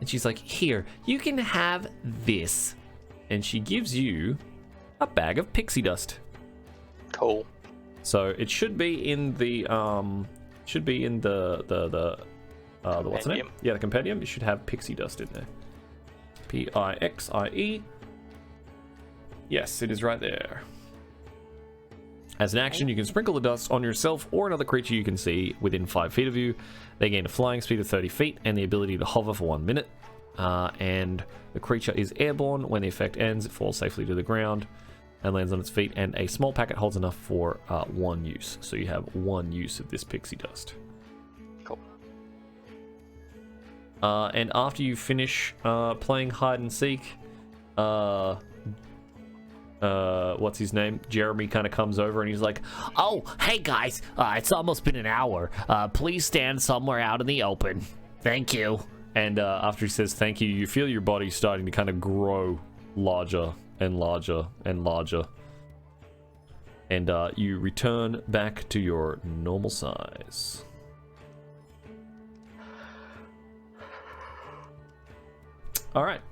And she's like, here, you can have this. and she gives you a bag of pixie dust. Cool. So it should be in the what's the name? Yeah, the compendium. It should have pixie dust in there. Pixie. Yes, it is right there. As an action, you can sprinkle the dust on yourself or another creature you can see within 5 feet of you. They gain a flying speed of 30 feet and the ability to hover for 1 minute. And the creature is airborne. When the effect ends, it falls safely to the ground and lands on its feet. And a small packet holds enough for 1 use. So you have 1 use of this pixie dust. Cool. And after you finish playing hide and seek, what's his name? Jeremy kind of comes over and he's like, "Oh, hey guys, it's almost been an hour. Please stand somewhere out in the open. Thank you." and after he says thank you, you feel your body starting to kind of grow larger and larger and larger. And you return back to your normal size. All right.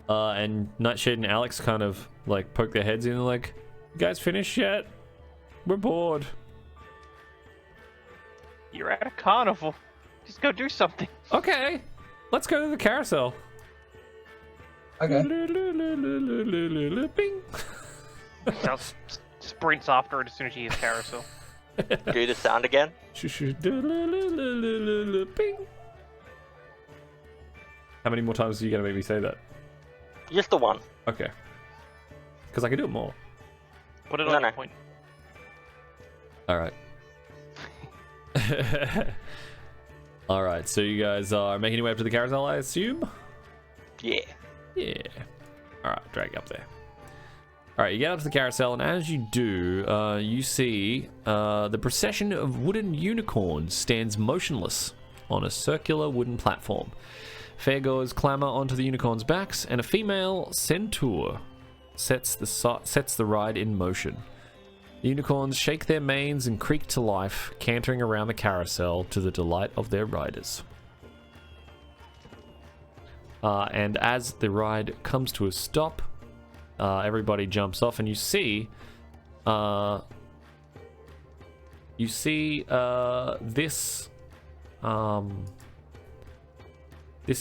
And Nightshade and Alex kind of like poke their heads in and like, "You guys finished yet? We're bored." You're at a carnival. Just go do something. Okay, let's go to the carousel. Okay. Bing. Now sprints after it as soon as she hears carousel. Do the sound again. Bing. How many more times are you going to make me say that? Just the one. Okay. Because I can do it more. Put it No, on no. your point. Alright. Alright, so you guys are making your way up to the carousel, I assume? Yeah. Yeah. Alright, drag you up there. Alright, you get up to the carousel, and as you do, you see the procession of wooden unicorns stands motionless on a circular wooden platform. Fairgoers clamber onto the unicorns' backs, and a female centaur sets the ride in motion. The unicorns shake their manes and creak to life, cantering around the carousel to the delight of their riders. And as the ride comes to a stop, everybody jumps off, and you see this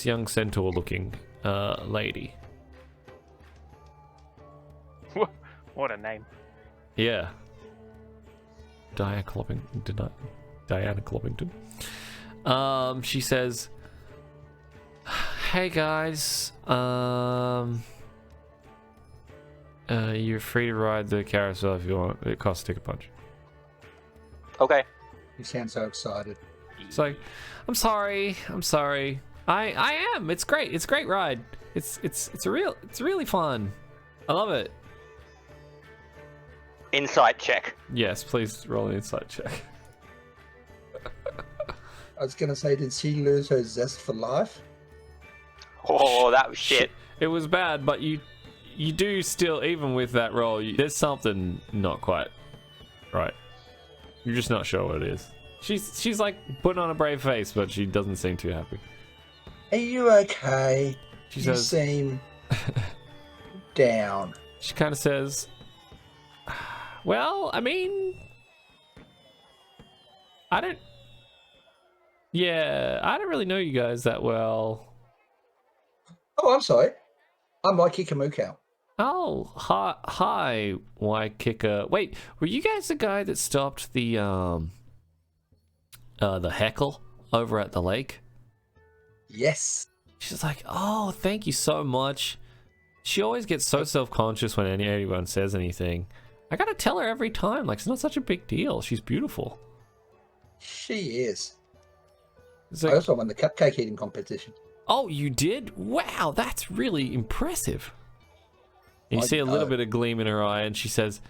young centaur-looking lady. What a name. Yeah. Diana Cloppington. She says, "Hey guys, you're free to ride the carousel if you want. It costs a ticket punch." Okay. You sound so excited. It's like, I'm sorry. I am. It's great. It's a great ride. It's really fun. I love it. Insight check. Yes, please roll an insight check. I was gonna say, did she lose her zest for life? Oh, that was shit. It was bad, but you do still, even with that roll, there's something not quite right. You're just not sure what it is. She's like putting on a brave face, but she doesn't seem too happy. Are you okay? She You says, seem down. she kind of says, "Well, I mean, I don't really know you guys that well." Oh, I'm sorry. I'm Ykika Mukau. Oh, hi, Ykika. Wait, were you guys the guy that stopped the heckle over at the lake? Yes. She's like, "Oh, thank you so much." She always gets so self-conscious when anyone says anything. I gotta tell her every time, like, it's not such a big deal. She's beautiful. She is. It's I like, also won the cupcake eating competition. "Oh, you did? Wow, that's really impressive." And you I see a little know. bit of gleam in her eye, and she says,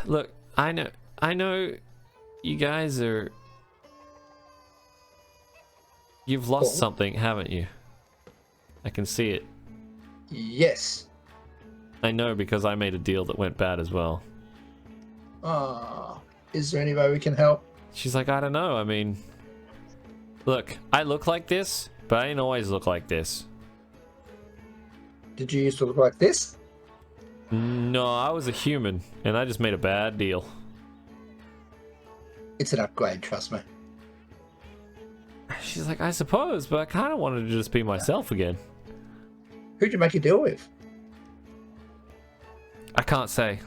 "Look, I know you guys are You've lost Cool. something, haven't you? I can see it. Yes. I know because I made a deal that went bad as well. Is there any way we can help? She's like, I don't know. I mean, look, I look like this, but I didn't always look like this. Did you used to look like this? No, I was a human, and I just made a bad deal. It's an upgrade, trust me. She's like, I suppose, but I kind of wanted to just be myself again. Who'd you make a deal with? I can't say.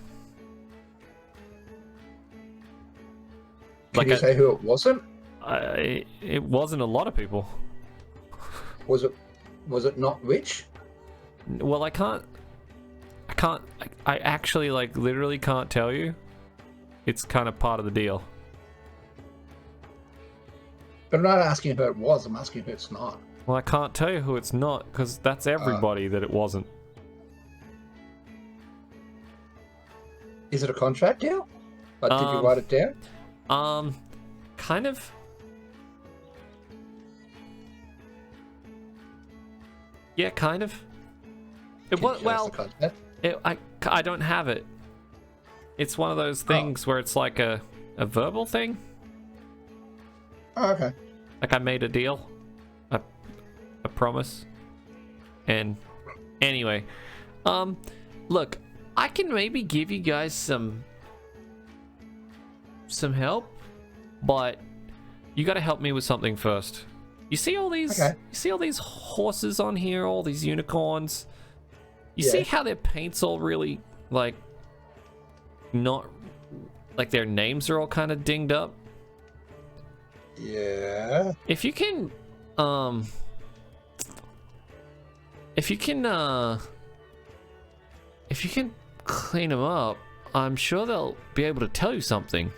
Can you say who it wasn't? It wasn't a lot of people. Was it not Witch? Well, I actually, like, literally can't tell you. It's kind of part of the deal. But I'm not asking who it was, I'm asking who it's not. Well, I can't tell you who it's not, because that's everybody that it wasn't. Is it a contract deal? Like, did you write it down? Kind of. Yeah, kind of. It was, well, I don't have it. It's one of those things where it's like a verbal thing. Oh, okay. Like I made a deal, a promise, and anyway, look, I can maybe give you guys some help, but you got to help me with something first. You see all these? Okay. You see all these horses on here? All these unicorns. You Yeah. see how their paint's all really like not like their names are all kind of dinged up. Yeah. If you can clean them up, I'm sure they'll be able to tell you something.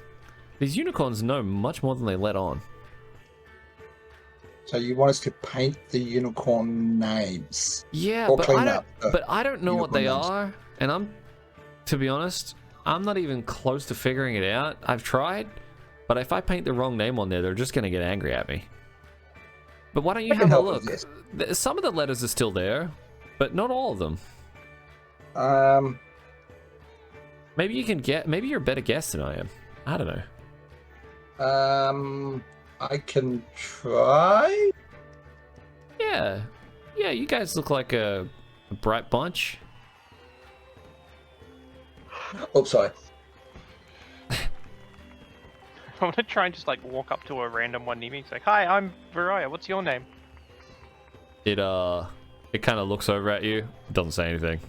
These unicorns know much more than they let on. So you want us to paint the unicorn names? Yeah, Or but clean I don't. up the But I don't know what they unicorn names. are, and to be honest, I'm not even close to figuring it out. I've tried, but if I paint the wrong name on there, they're just gonna get angry at me. But why don't you I can have a help with look? this. Some of the letters are still there, but not all of them. Maybe you can get. Maybe you're a better guess than I am. I don't know. I can try. Yeah, you guys look like a bright bunch. Oh, sorry. I'm gonna try and just like walk up to a random one near me. It's like, hi, I'm Viriah. What's your name? It kind of looks over at you. It doesn't say anything.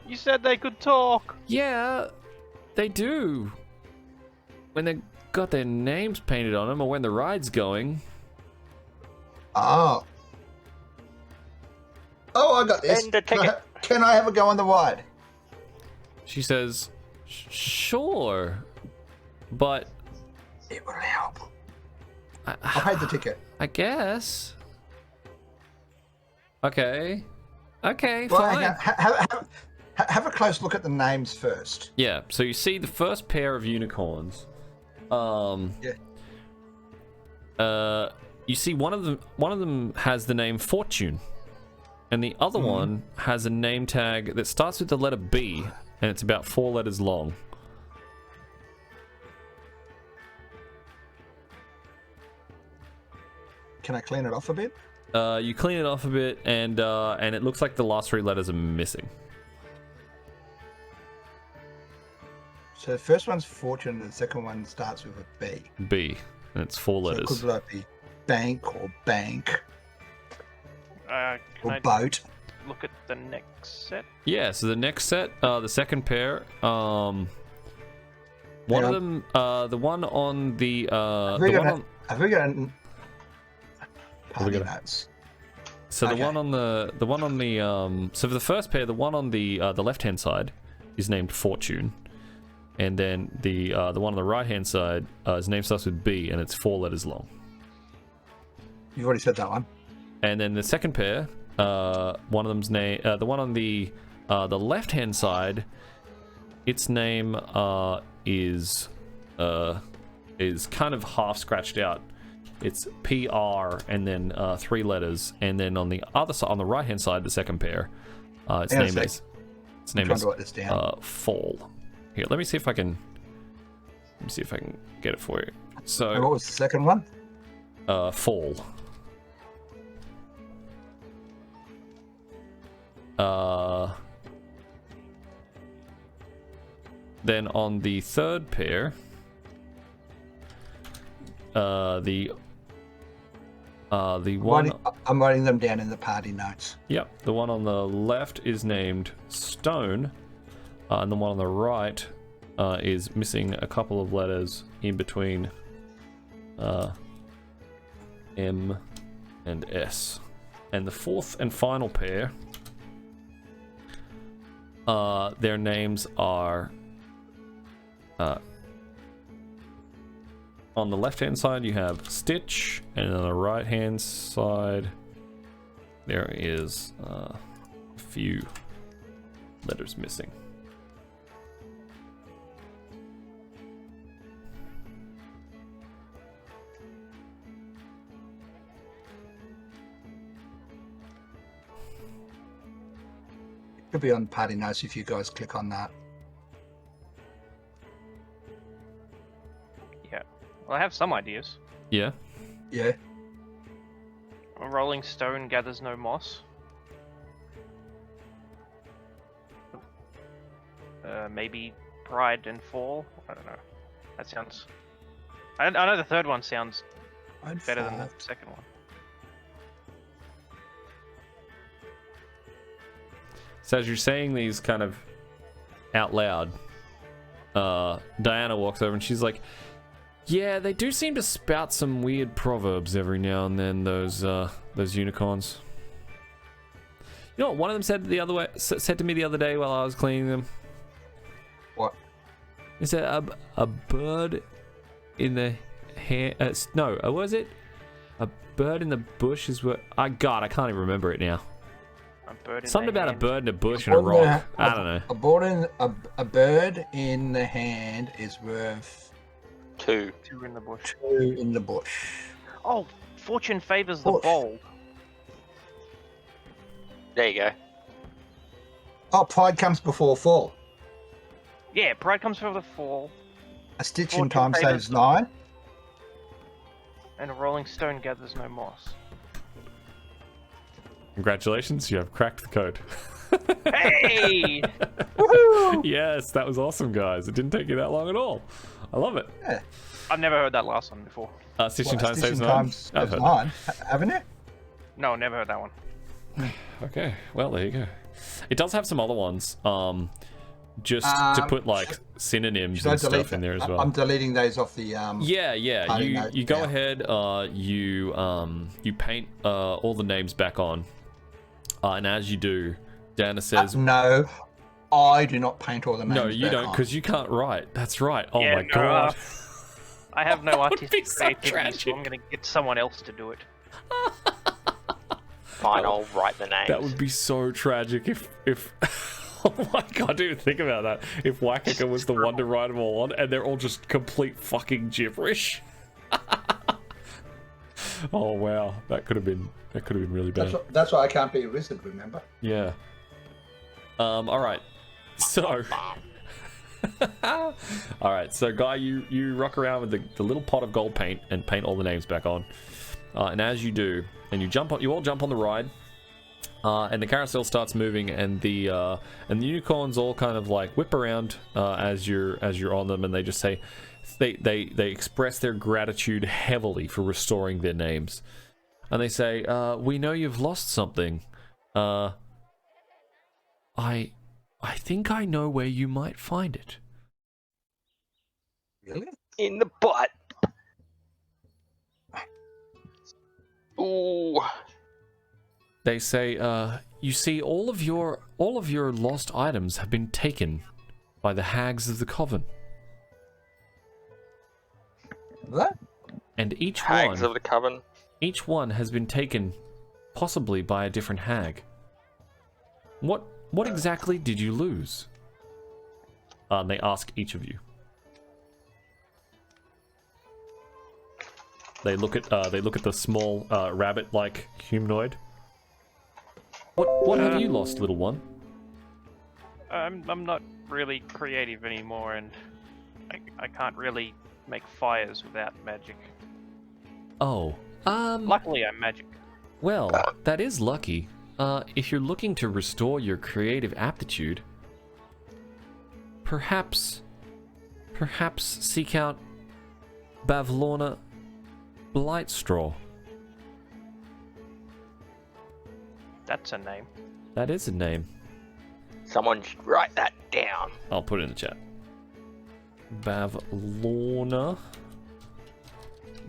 You said they could talk. Yeah, they do. When they got their names painted on them, or when the ride's going. Oh, I got this. And the ticket. Can I have a go on the ride? She says, "Sure, but It will help. I I'll pay the ticket. guess." Okay, Well, fine. have a close look at the names first. Yeah, so you see the first pair of unicorns. You see one of them has the name Fortune, and the other one has a name tag that starts with the letter B, and it's about 4 letters long. Can I clean it off a bit? You clean it off a bit, and it looks like the last 3 letters are missing. So the first one's fortune, and the second one starts with a B. B, and it's 4 So it letters. could like be bank or bank Can or I boat. look at the next set? Yeah, so the next set, the second pair, one of them, the one on the Have we got Party notes? So Okay. the one on the so for the first pair, the one on the left hand side is named Fortune, and then the one on the right hand side his name starts with B, and it's 4 letters long. You've already said that one. And then the second pair, one of them's name, the one on the left hand side, its name is kind of half scratched out, It's PR and then 3 letters, and then on the other side, on the right hand side, the second pair, its name is Fall. Here, let me see if I can get it for you. So And what was the second one? Fall. Then on the third pair, the one. I'm writing them down in the party notes. Yep, the one on the left is named Stone, and the one on the right is missing a couple of letters in between M and S. And the fourth and final pair, their names are on the left hand side you have Stitch, and on the right hand side there is a few letters missing. It'll be on party notes if you guys click on that. Yeah. Well, I have some ideas. Yeah. Yeah. A rolling stone gathers no moss. Maybe pride and fall. I don't know. That sounds. I know the third one sounds better than the second one. So as you're saying these kind of out loud, Diana walks over and she's like, yeah, they do seem to spout some weird proverbs every now and then, those unicorns. You know what one of them said to me the other day while I was cleaning them? What? Is it a bird in the hand? No, what was it? A bird in the bush is what... I can't even remember it now. Something about a bird in a bush and a rock. I don't know. A bird in the hand is worth 2. 2 in the bush. 2 in the bush. Oh, fortune favors the bold. There you go. Oh, pride comes before fall. Yeah, pride comes before the fall. A stitch in Fortune time favours saves the 9. And a rolling stone gathers no moss. Congratulations, you have cracked the code. Hey! Yes, that was awesome, guys. It didn't take you that long at all. I love it. Yeah. I've never heard that last one before. Stitching time saves 9. I've heard 9. Haven't you? No, never heard that one. Okay, well, there you go. It does have some other ones, just to put like synonyms and stuff in there as well. I'm deleting those off the Yeah. You go now. ahead, you paint all the names back on, and as you do, Dana says, no, I do not paint all the names. "No, you back don't, on. because you can't write." That's right. Oh Yeah, my no, god. I have no That would be artistic so creativity, tragic. so I'm going to get someone else to do it. Fine, I'll write the names. That would be so tragic if oh my god, I didn't even think about that. If Ykika was the one to write them all on, and they're all just complete fucking gibberish. Oh wow, that could have been really bad. That's why I can't be a wizard, remember? Yeah. All right. So. All right. So, Guy, you rock around with the little pot of gold paint and paint all the names back on. And as you do, and you all jump on the ride, and the carousel starts moving, and the unicorns all kind of like whip around as you're on them, and they just say they express their gratitude heavily for restoring their names, and they say, "We know you've lost something. I think I know where you might find it." Really? In the butt. Ooh. They say, "You see, all of your lost items have been taken by the hags of the coven, What? and Hags of the coven. each one has been taken, possibly by a different hag. What exactly did you lose?" They ask each of you. They look at the small rabbit-like humanoid. What have you lost, little one? I'm not really creative anymore, and I can't really make fires without magic. Oh, Luckily, I'm magic. well, that is lucky. If you're looking to restore your creative aptitude, perhaps seek out Bavlorna Blightstraw. That's a name. That is a name. Someone should write that down. I'll put it in the chat. Bavlorna.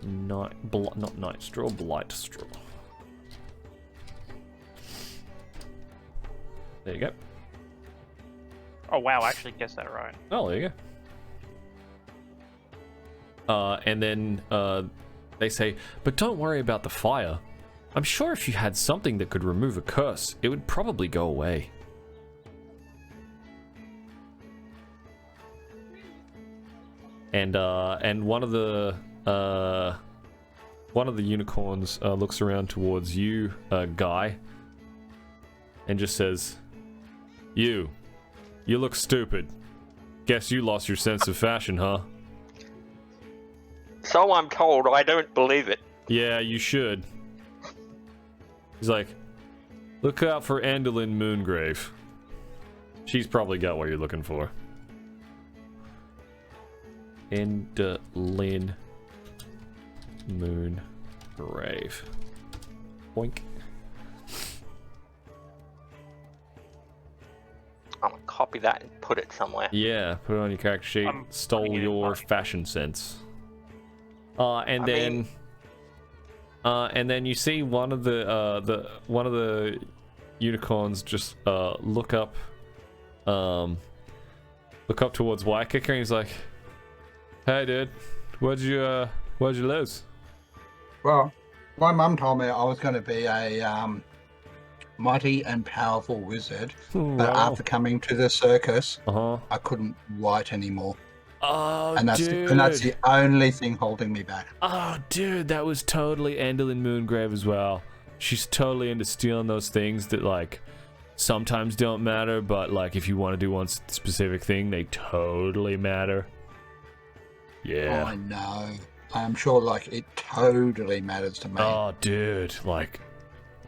Not Nightstraw, Blightstraw. There you go. Oh wow, I actually guessed that right. Oh, there you go. And then they say, but don't worry about the fire. I'm sure if you had something that could remove a curse, it would probably go away. And one of the unicorns looks around towards you, Guy, and just says, You look stupid. Guess you lost your sense of fashion, huh? So I'm told. I don't believe it. Yeah, you should. He's like, look out for Andalyn Moongrave. She's probably got what you're looking for. Andalyn Moongrave. Boink. I'm gonna copy that and put it somewhere. Yeah, put it on your character sheet. Stole your fashion sense. And then you see one of the unicorns just look up towards Ykika, and he's like, "Hey, dude, what'd you lose?" Well, my mum told me I was going to be a mighty and powerful wizard, but after coming to the circus, I couldn't write anymore. Oh, and that's the only thing holding me back. Oh, dude, that was totally Andalyn Moongrave as well. She's totally into stealing those things that, like, sometimes don't matter, but, like, if you want to do one specific thing, they totally matter. Yeah. I know. I'm sure, like, it totally matters to me. Oh, dude, like,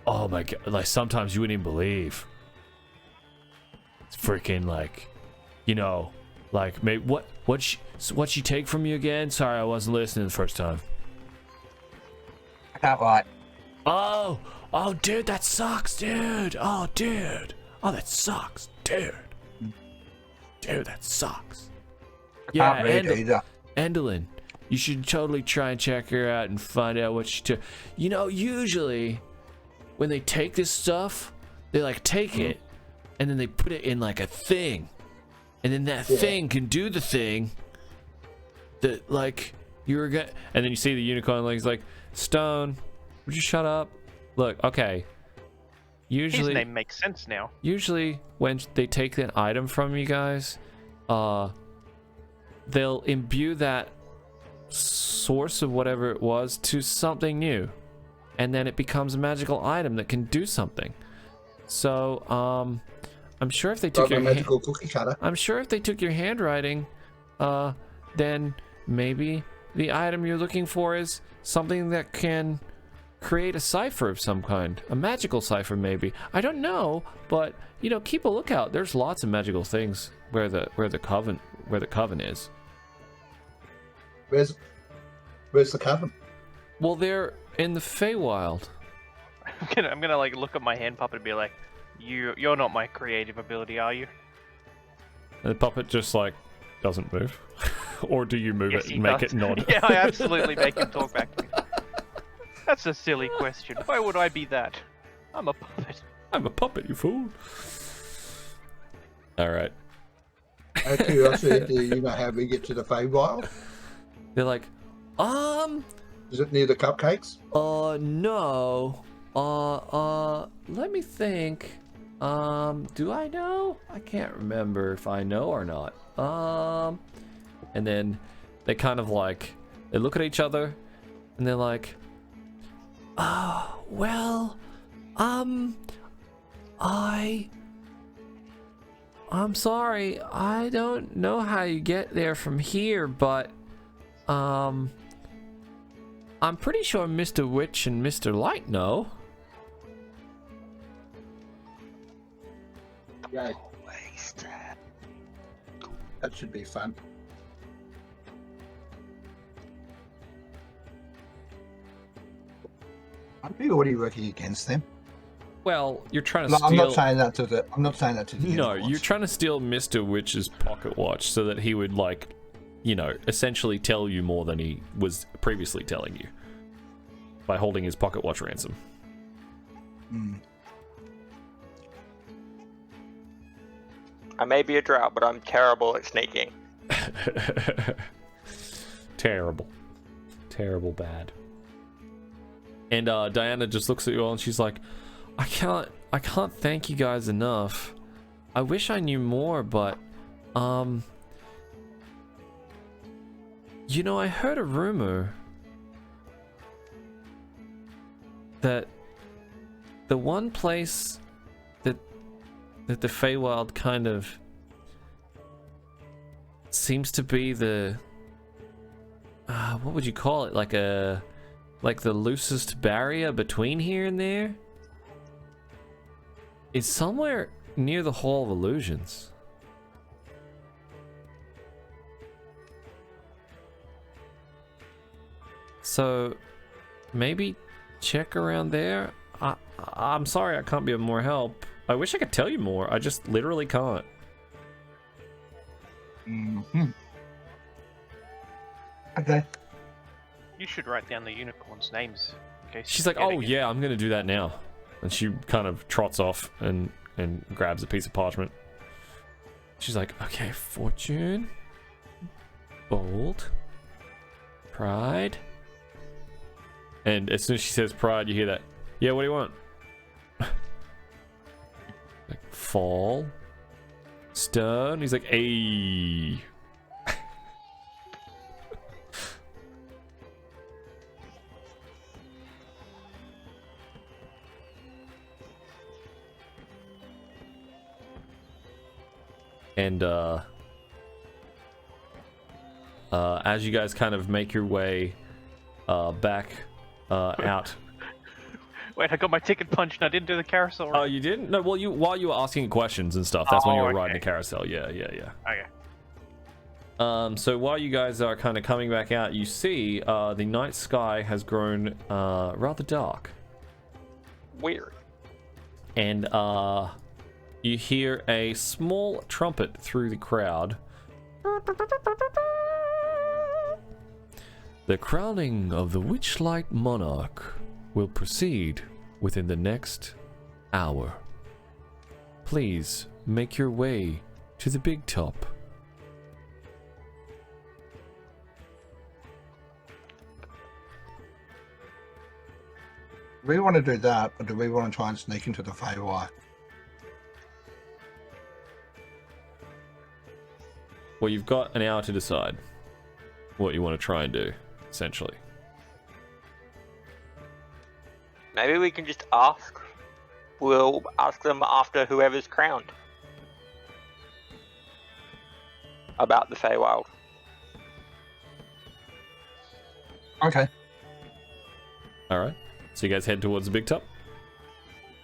oh my god, like, sometimes you wouldn't even believe. It's freaking, like, you know, like, maybe, what'd she take from you again? Sorry, I wasn't listening the first time. I can't write. Oh, dude, that sucks, dude. Oh, dude. Oh, that sucks, dude. Dude, that sucks. Can't read either. Andalyn, you should totally try and check her out and find out what she took. You know, usually when they take this stuff, they like take it and then they put it in like a thing, and then that thing can do the thing that, like, you were gonna. And then you see the unicorn, like, he's like, Stone, would you shut up? Look, okay. Usually, his name makes sense now. Usually, when they take an item from you guys, they'll imbue that source of whatever it was to something new, and then it becomes a magical item that can do something. So, I'm sure if they took your magical cookie cutter. I'm sure if they took your handwriting, then maybe the item you're looking for is something that can create a cipher of some kind, a magical cipher maybe. I don't know, but you know, keep a lookout. There's lots of magical things where the coven is. Where's the coven? Well, they're in the Feywild. I'm gonna like look at my hand puppet and be like, you're not my creative ability, are you? And the puppet just like doesn't move. Or do you move Yes, it he and make does. it nod? Yeah, I absolutely make him talk back to me. That's a silly question. Why would I be that? I'm a puppet. I'm a puppet, you fool. Alright. Out of curiosity, do you know how we get to the Feywild? They're like, Is it near the cupcakes? no. Let me think. Do I know? I can't remember if I know or not. And then they kind of like, they look at each other, And they're like, oh, well, I'm sorry, I don't know how you get there from here, but, I'm pretty sure Mr. Witch and Mr. Light know. Yeah, that should be fun. Aren't we already working against them? Well, you're trying to No, steal... I'm not saying that to the. I'm not saying that to the. No, unicorns. you're trying to steal Mr. Witch's pocket watch so that he would, like, you know, essentially tell you more than he was previously telling you by holding his pocket watch ransom. Hmm. I may be a drow, but I'm terrible at sneaking. Terrible. Terrible bad. And Diana just looks at you all and she's like, I can't thank you guys enough. I wish I knew more, but you know, I heard a rumor that the one place that the Feywild kind of seems to be the what would you call it, like the loosest barrier between here and there, is somewhere near the Hall of Illusions. So maybe check around there. I'm sorry I can't be of more help. I wish I could tell you more. I just literally can't. Mm-hmm. Okay. You should write down the unicorns' names. In case She's you like, forget oh again." yeah, I'm gonna do that now. And she kind of trots off and grabs a piece of parchment. She's like, okay, fortune, bold, pride. And as soon as she says pride, you hear that. Yeah, what do you want? Like, fall, stone. He's like, ayy. And as you guys kind of make your way back out. Wait, I got my ticket punched and I didn't do the carousel. Oh, you didn't? No, well, while you were asking questions and stuff, that's when you were okay. riding the carousel. Yeah. Okay. So while you guys are kind of coming back out, you see the night sky has grown rather dark. Weird. And you hear a small trumpet through the crowd. The crowning of the Witchlight Monarch will proceed within the next hour. Please make your way to the big top. Do we want to do that, or do we want to try and sneak into the Feywild? Well, you've got an hour to decide what you want to try and do, essentially. Maybe we can just ask. We'll ask them after whoever's crowned. About the Feywild. Okay. All right. So you guys head towards the big top?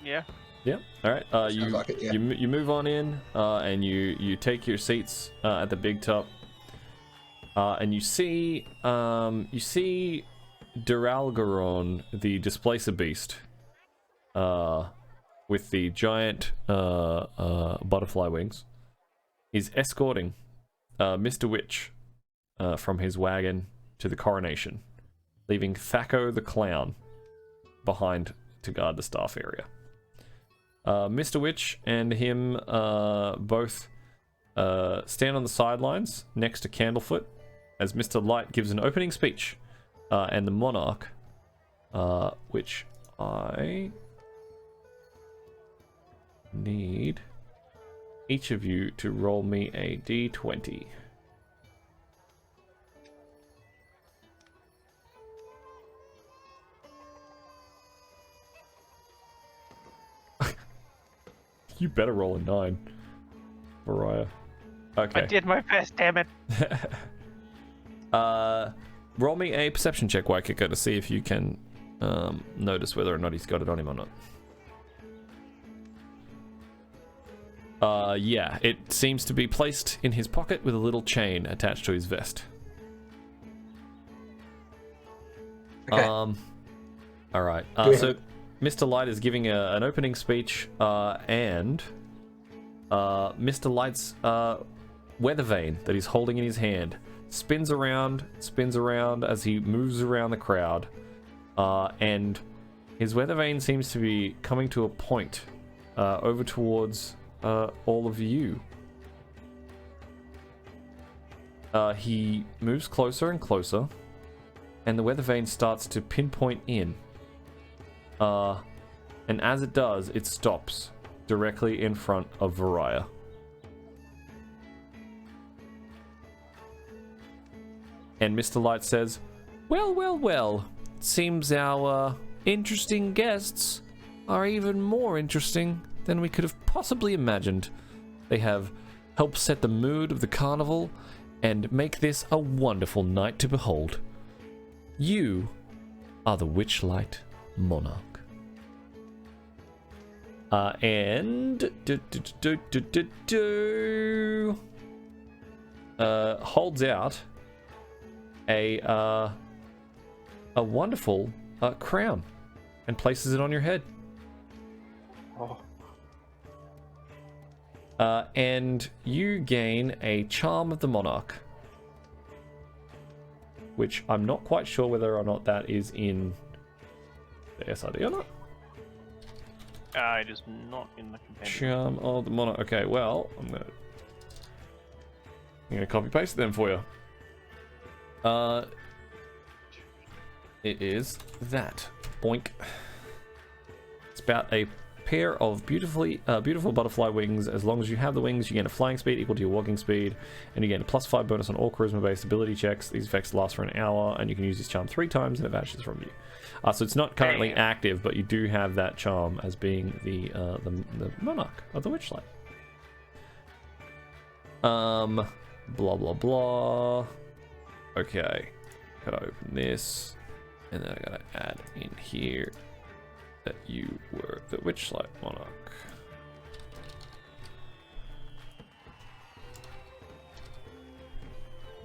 Yeah. Yeah. All right. Sounds like it, yeah. You move on in, and you take your seats at the big top, and you see Duralgaron, the Displacer Beast, with the giant butterfly wings, is escorting Mr. Witch from his wagon to the coronation, leaving Thaco the Clown behind to guard the staff area. Mr. Witch and him both stand on the sidelines next to Candlefoot as Mr. Light gives an opening speech, and the Monarch, which I need each of you to roll me a d20. You better roll a 9, Viriah. Okay. I did my best, damn it. Roll me a perception check, Ykika, to see if you can notice whether or not he's got it on him or not. Yeah, it seems to be placed in his pocket with a little chain attached to his vest. Okay. All right. So Mr. Light is giving an opening speech, and Mr. Light's weather vane that he's holding in his hand spins around as he moves around the crowd, and his weather vane seems to be coming to a point over towards all of you. He moves closer and closer, and the weather vane starts to pinpoint in. And as it does, it stops directly in front of Viriah. And Mr. Light says, well, seems our interesting guests are even more interesting than we could have possibly imagined. They have helped set the mood of the carnival and make this a wonderful night to behold. You are the Witchlight Monarch. And holds out a wonderful crown and places it on your head. Oh. And you gain a Charm of the Monarch, which I'm not quite sure whether or not that is in the SRD or not. It is not in the compendium. Charm of the Monarch. Okay, well, I'm gonna copy paste it then for you. It is that. Boink. It's about a pair of beautiful butterfly wings. As long as you have the wings, you gain a flying speed equal to your walking speed, and you gain a +5 bonus on all charisma-based ability checks. These effects last for an hour, and you can use this charm 3 times, and it vanishes from you. So it's not currently active, but you do have that charm as being the monarch of the Witchlight. Blah blah blah. Okay, gotta open this, and then I gotta add in here that you were the Witchlight Monarch.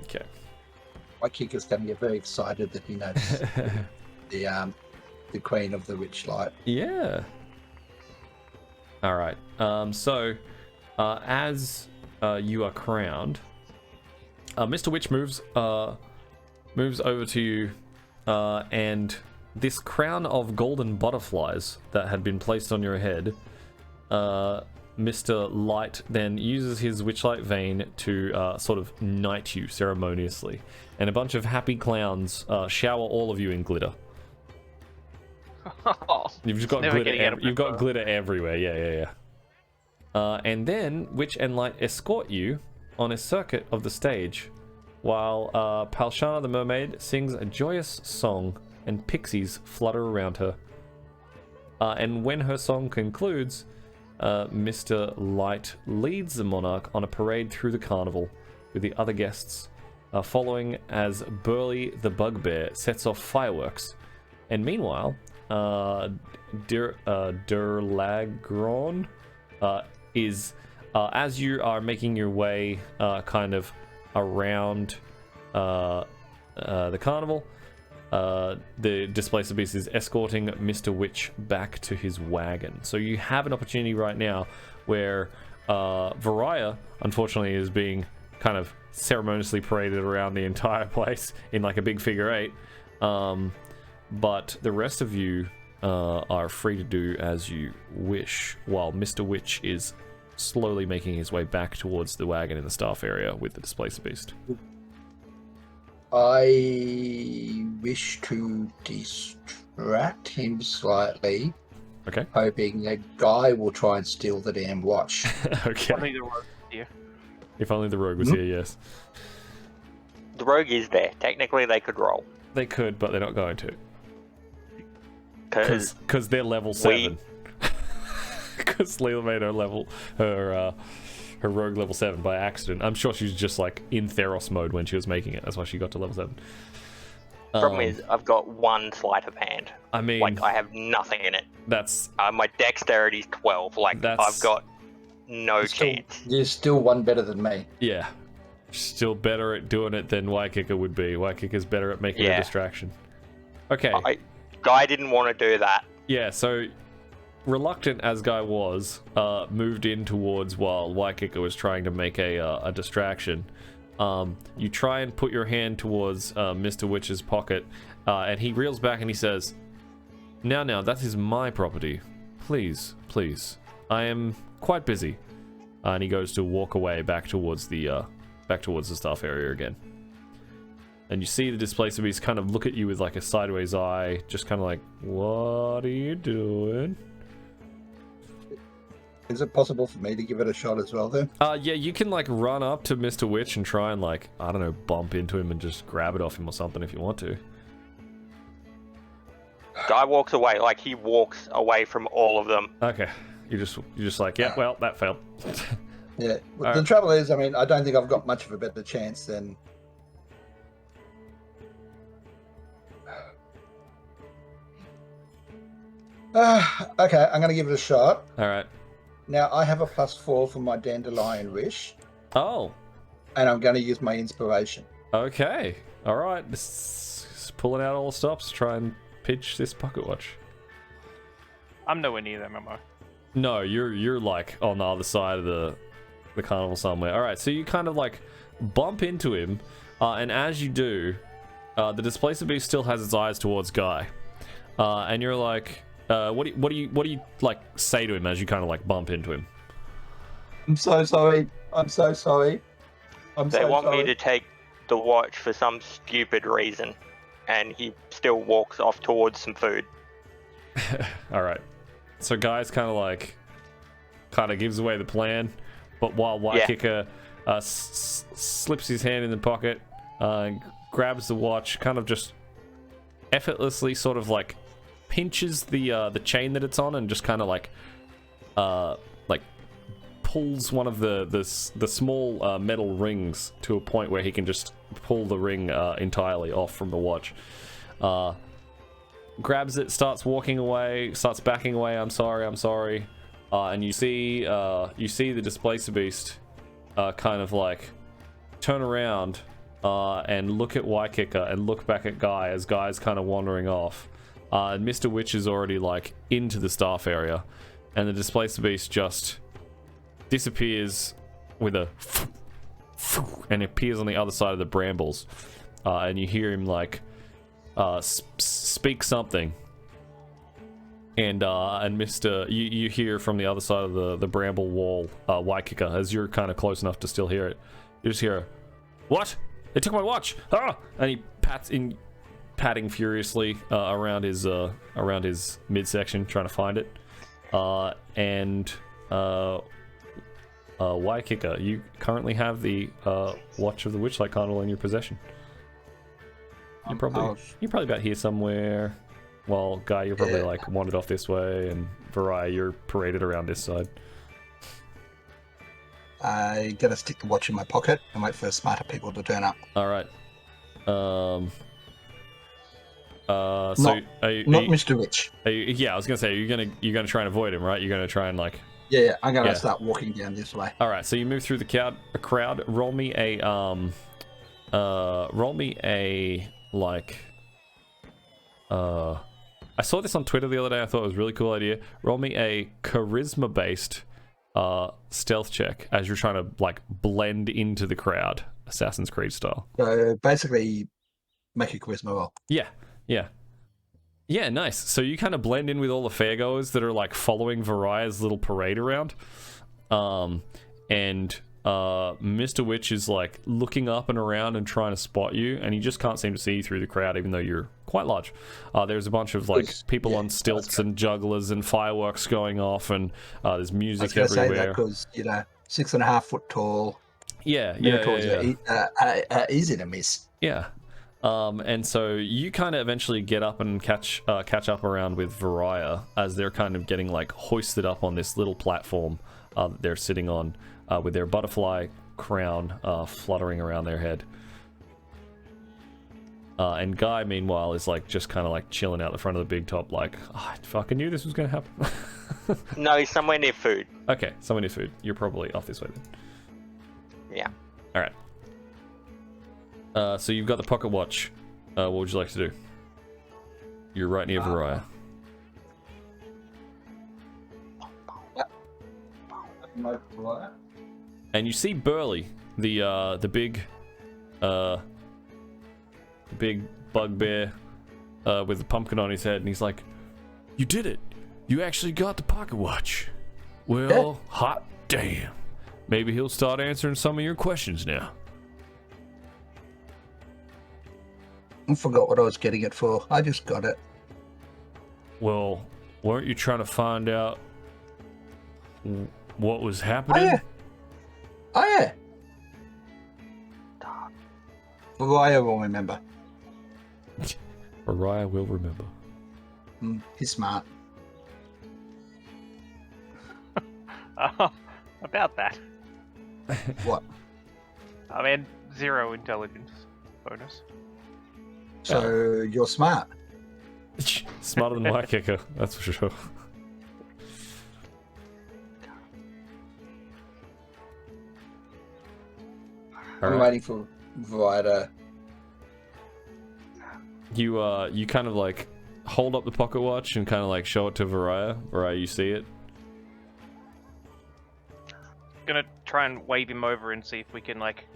Okay. Ykika's going to get very excited that he noticed the Queen of the Witchlight. Yeah. All right. So, as you are crowned, Mr. Witch moves over to you, and this crown of golden butterflies that had been placed on your head, Mr. Light then uses his Witchlight Vane to sort of knight you ceremoniously, and a bunch of happy clowns shower all of you in glitter. You've just got glitter. You've got glitter everywhere. Yeah. And then Witch and Light escort you on a circuit of the stage, while Palshana the mermaid sings a joyous song, and pixies flutter around her. And when her song concludes, Mr. Light leads the monarch on a parade through the carnival, with the other guests following as Burly the bugbear sets off fireworks. And meanwhile, Durlagron is, as you are making your way kind of around the carnival, the Displacer Beast is escorting Mr. Witch back to his wagon. So you have an opportunity right now where Viriah, unfortunately, is being kind of ceremoniously paraded around the entire place in like a big figure 8. But the rest of you are free to do as you wish, while Mr. Witch is slowly making his way back towards the wagon in the staff area with the Displacer Beast. I wish to distract him slightly. Okay. Hoping a guy will try and steal the damn watch. Okay. Only the rogue is here. If only the rogue was here, yes. The rogue is there. Technically, they could roll. They could, but they're not going to. Because Because they're level 7. because Leela made her rogue level 7 by accident. I'm sure she was just like in Theros mode when she was making it. That's why she got to level 7. Problem is, I've got one sleight of hand. I mean, like I have nothing in it. That's my dexterity's 12. Like I've got no chance. You're still one better than me. Yeah, still better at doing it than Ykika would be. Ykika's better at making a distraction. Okay. Guy didn't want to do that. Yeah, so reluctant as Guy was, moved in towards while Ykika was trying to make a distraction. You try and put your hand towards Mr. Witch's pocket, and he reels back and he says, Now, that is my property. Please, I am quite busy. And he goes to walk away back towards the staff area again. And you see the Displacer Beast kind of look at you with like a sideways eye, just kind of like, what are you doing? Is it possible for me to give it a shot as well then? Yeah, you can like run up to Mr. Witch and try and like, I don't know, bump into him and just grab it off him or something if you want to. Guy walks away, like he walks away from all of them. Okay. You're just like, yeah, well, that failed. Yeah. Well, the trouble is, I mean, I don't think I've got much of a better chance than... okay, I'm going to give it a shot. All right. Now, I have a +4 for my Dandelion Wish. Oh. And I'm going to use my Inspiration. Okay. All right. Just pulling out all the stops. Try and pitch this pocket watch. I'm nowhere near them, am I? No, you're like on the other side of the carnival somewhere. All right. So you kind of like bump into him, and as you do, the Displacer Beast still has its eyes towards Guy, and you're like. What do you like say to him as you kind of like bump into him? I'm so sorry. They want me to take the watch for some stupid reason, and he still walks off towards some food. All right. So Guy's kind of gives away the plan, but while Ykika slips his hand in the pocket, grabs the watch, kind of just effortlessly sort of like pinches the chain that it's on and just kind of like pulls one of the small metal rings to a point where he can just pull the ring entirely off from the watch. Grabs it, starts walking away, starts backing away. I'm sorry. And you see the Displacer Beast kind of like turn around and look at Ykika and look back at Guy as Guy's kind of wandering off. And Mr. Witch is already like into the staff area, and the Displacer Beast just disappears with a and appears on the other side of the brambles, and you hear him like speak something, and you hear from the other side of the bramble wall, Ykika, as you're kind of close enough to still hear it. You just hear, "What? They took my watch!" Ah! And he patting furiously around his midsection, trying to find it. Ykika, you currently have the watch of the Witchlight Carnival in your possession. You're probably about here somewhere. Well, Guy, you're probably like wandered off this way, and Viriah, you're paraded around this side. I gotta stick the watch in my pocket and wait for smarter people to turn up. All right. Not are you, Mr. Witch. Yeah, I was gonna say, you're gonna try and avoid him, right? You're gonna try and like. Yeah, I'm gonna start walking down this way. All right, so you move through the crowd. Roll me a I saw this on Twitter the other day. I thought it was a really cool idea. Roll me a charisma-based stealth check as you're trying to like blend into the crowd, Assassin's Creed style. So basically, make a charisma roll. Yeah, nice. So you kind of blend in with all the fairgoers that are like following Viriah's little parade around. And Mr. Witch is like looking up and around and trying to spot you, and he just can't seem to see you through the crowd, even though you're quite large. There's a bunch of like people on stilts and jugglers and fireworks going off, and there's music everywhere. I was going to say that because, 6.5 foot tall. Yeah. Minotaurs are easy to miss. Yeah. And so you kind of eventually get up and catch up around with Viriah as they're kind of getting like hoisted up on this little platform that they're sitting on with their butterfly crown fluttering around their head. And Guy, meanwhile, is like just kind of like chilling out the front of the big top, like, oh, I fucking knew this was gonna happen. No, he's somewhere near food. Okay, somewhere near food. You're probably off this way then. Yeah. All right. So you've got the pocket watch. What would you like to do? You're right near Viriah. And you see Burley, the big bugbear with the pumpkin on his head, and he's like, "You did it! You actually got the pocket watch. Well, hot damn. Maybe he'll start answering some of your questions now." I forgot what I was getting it for. I just got it. Well, weren't you trying to find out what was happening? Oh yeah. Viriah will remember. Viriah will remember. He's smart. About that. What? I mean, 0 intelligence bonus. So you're smart. Smarter than Ykika, that's for sure. I'm waiting for Viriah. You kind of like hold up the pocket watch and kind of like show it to Viriah. Viriah, you see it? Gonna try and wave him over and see if we can like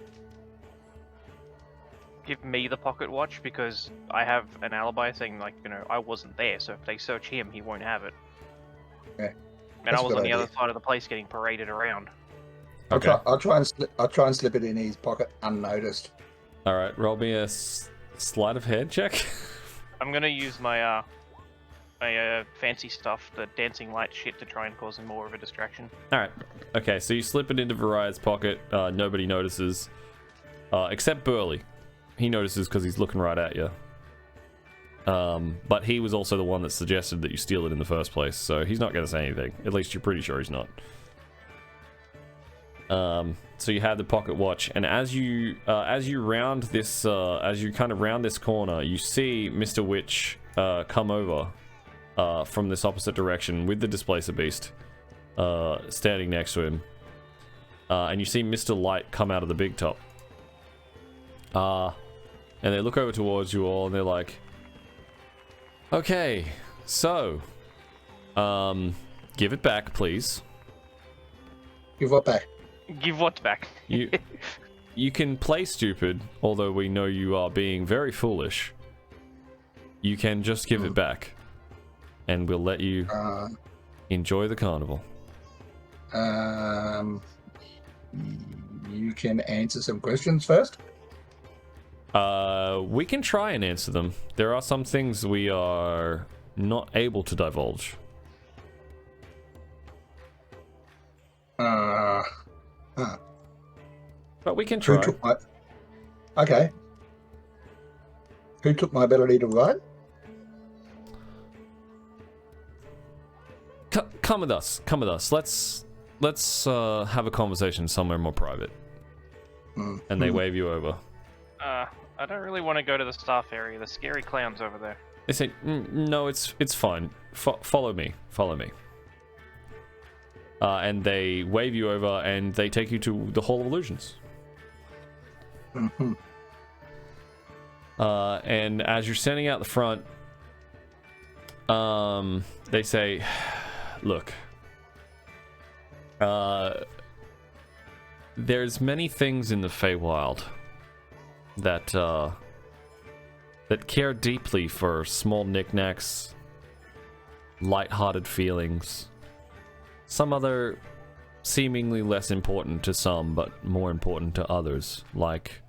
give me the pocket watch, because I have an alibi saying, like, you know, I wasn't there, so if they search him, he won't have it. Okay. And That's I was a on good the other idea. side of the place getting paraded around. Okay. I'll try and slip it in his pocket unnoticed. All right. Roll me a sleight of hand check. I'm gonna use my my fancy stuff, the dancing light shit, to try and cause him more of a distraction. All right. Okay. So you slip it into Viriah's pocket. Nobody notices, except Burley. He notices because he's looking right at you. But he was also the one that suggested that you steal it in the first place, so he's not going to say anything. At least you're pretty sure he's not. So you have the pocket watch, and as you round this, as you kind of round this corner, you see Mr. Witch come over from this opposite direction with the Displacer Beast standing next to him, and you see Mr. Light come out of the big top. And they look over towards you all, and they're like, "Okay, so, give it back, please." Give what back? Give what back? You can play stupid, although we know you are being very foolish. You can just give it back, and we'll let you enjoy the carnival. You can answer some questions first. We can try and answer them. There are some things we are not able to divulge. But we can try. Okay. Who took my ability to write? Come with us. Come with us. Let's have a conversation somewhere more private. And they wave you over. I don't really want to go to the staff area. The scary clown's over there. They say, "No, it's fine. Follow me. Follow me." And they wave you over, and they take you to the Hall of Illusions. And as you're standing out the front, they say, "Look, there's many things in the Feywild that care deeply for small knickknacks, light-hearted feelings. Some other seemingly less important to some, but more important to others, like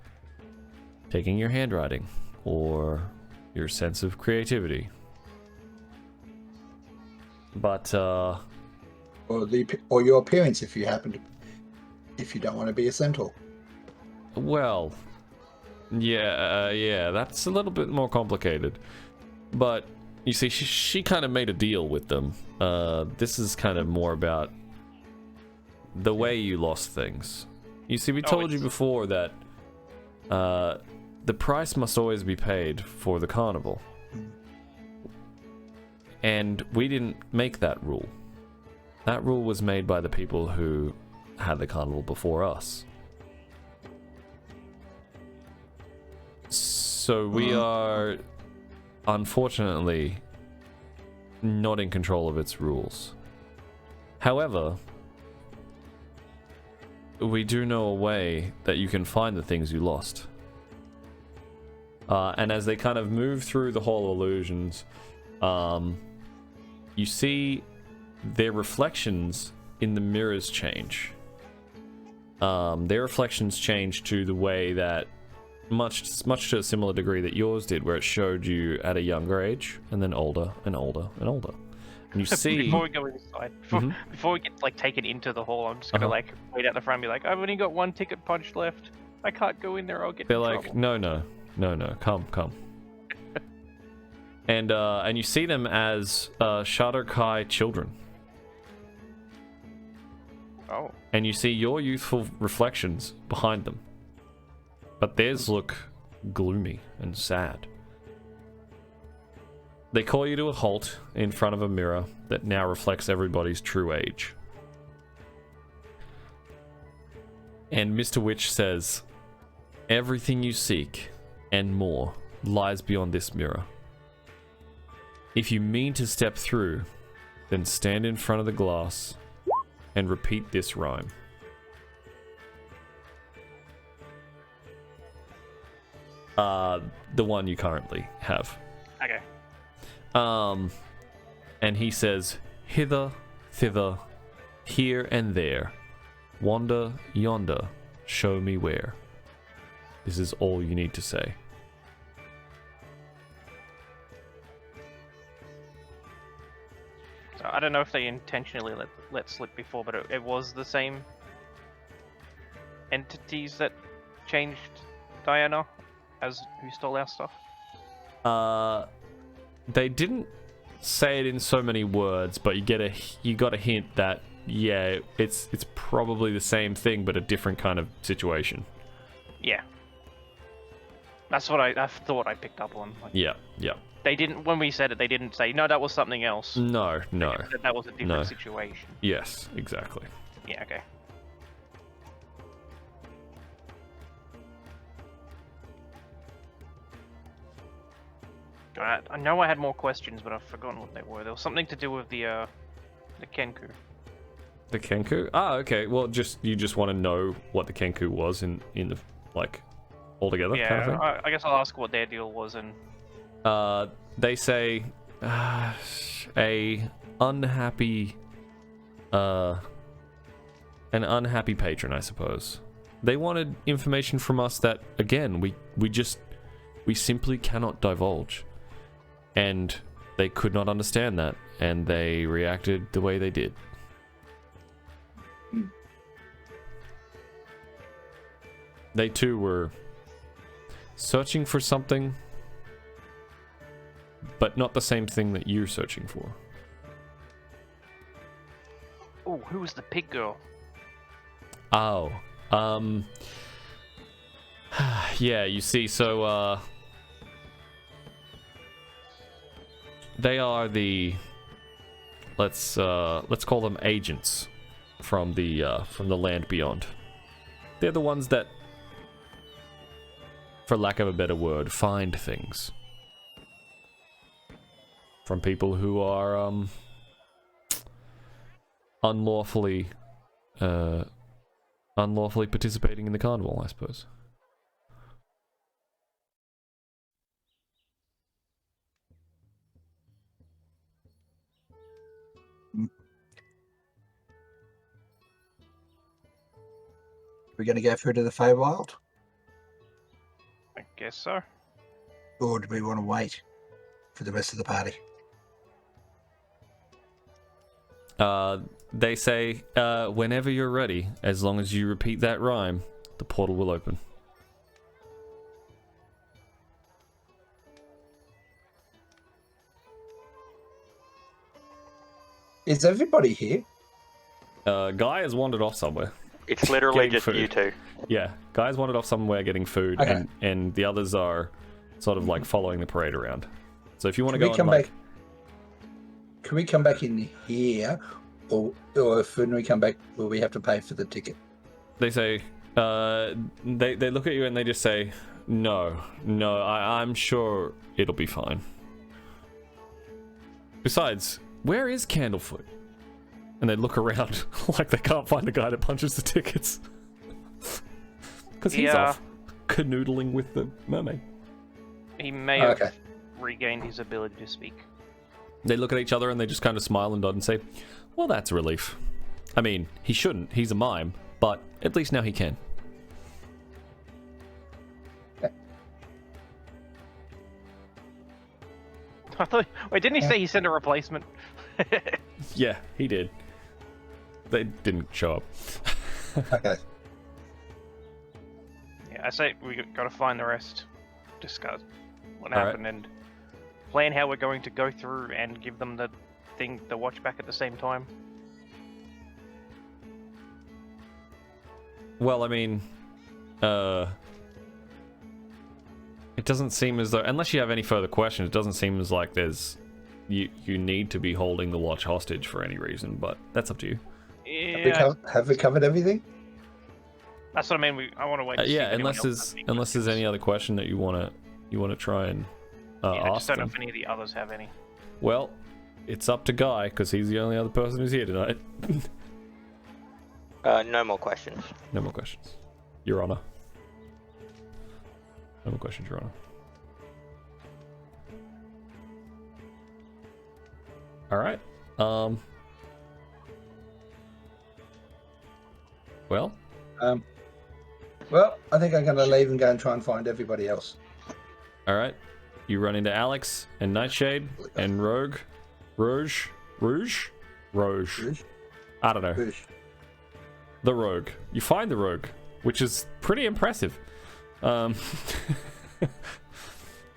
taking your handwriting or your sense of creativity. But or your appearance, if you don't want to be a centaur. well, Yeah, that's a little bit more complicated. But you see, she kind of made a deal with them. This is kind of more about the way you lost things. You see, we told you before that the price must always be paid for the carnival. And we didn't make that rule. That rule was made by the people who had the carnival before us. So we are, unfortunately, not in control of its rules. However, we do know a way that you can find the things you lost. And as they kind of move through the Hall of Illusions, you see their reflections in the mirrors change. Their reflections change to the way that much to a similar degree that yours did, where it showed you at a younger age and then older and older and older. And you see before we go inside, before we get like taken into the hall, I'm just gonna like wait out the front and be like, I've only got one ticket punch left. I can't go in there. I'll get. They're like, trouble. no, come. And you see them as Shadar-kai children. Oh. And you see your youthful reflections behind them. But theirs look gloomy and sad. They call you to a halt in front of a mirror that now reflects everybody's true age. And Mr. Witch says, everything you seek and more lies beyond this mirror. If you mean to step through, then stand in front of the glass and repeat this rhyme. The one you currently have. Okay. And he says, hither, thither, here and there, wander yonder, show me where. This is all you need to say. So I don't know if they intentionally let slip before, but it was the same entities that changed Diana as who stole our stuff. They didn't say it in so many words, but you got a hint that yeah, it's probably the same thing, but a different kind of situation. Yeah, that's what I thought I picked up on. Like, yeah. They didn't, when we said it, they didn't say no. That was something else. No. That was a different situation. Yes, exactly. Yeah. Okay. I know I had more questions, but I've forgotten what they were. There was something to do with the Kenku. The Kenku? Ah, okay. Well, you just want to know what the Kenku was in the like altogether. Yeah, kind of thing? I guess I'll ask what their deal was and. They say an unhappy patron, I suppose. They wanted information from us that, again, we simply cannot divulge. And they could not understand that, and they reacted the way they did. They too were searching for something, but not the same thing that you're searching for. Oh, who was the pig girl? Oh, yeah, you see, so, they are the, let's call them agents from the land beyond. They're the ones that, for lack of a better word, find things. From people who are, unlawfully participating in the carnival, I suppose. We're going to go through to the Feywild? I guess so. Or do we want to wait for the rest of the party? They say, whenever you're ready, as long as you repeat that rhyme, the portal will open. Is everybody here? Guy has wandered off somewhere. It's literally Getting just food. you two. Yeah, Guy's wandered off somewhere getting food, Okay. and the others are sort of like following the parade around. So if you want to Can go we come and like, back? Can we come back in here, or if when we come back, will we have to pay for the ticket? they say, they look at you and they just say, no, I'm sure it'll be fine. Besides, where is Candlefoot? And they look around like they can't find the guy that punches the tickets. Because he's off canoodling with the mermaid. He may Okay. have regained his ability to speak. They look at each other and they just kind of smile and nod and say, well, that's a relief. I mean, he shouldn't. He's a mime. But at least now he can. I thought. Wait, didn't he say he sent a replacement? Yeah, he did. They didn't show up. Okay. Yeah, I say we got to find the rest, discuss what All right. happened, and plan how we're going to go through and give them the watch back at the same time. Well, I mean, it doesn't seem as though, unless you have any further questions, it doesn't seem as like there's you need to be holding the watch hostage for any reason. But that's up to you. Yeah, Have we covered everything? that's what I mean. I want to wait. To see Yeah, if anyone unless else has any there's questions. any other question that you wanna try and Yeah, I just ask don't know them. if any of the others have any. Well, it's up to Guy because he's the only other person who's here tonight. No more questions. No more questions, Your Honor. No more questions, Your Honor. All right. Well, Well, I think I'm going to leave and go and try and find everybody else. all right. You run into Alex and Nightshade and Rogue, Rouge. Whoosh, I don't know. whoosh. The Rogue. You find the Rogue, which is pretty impressive. And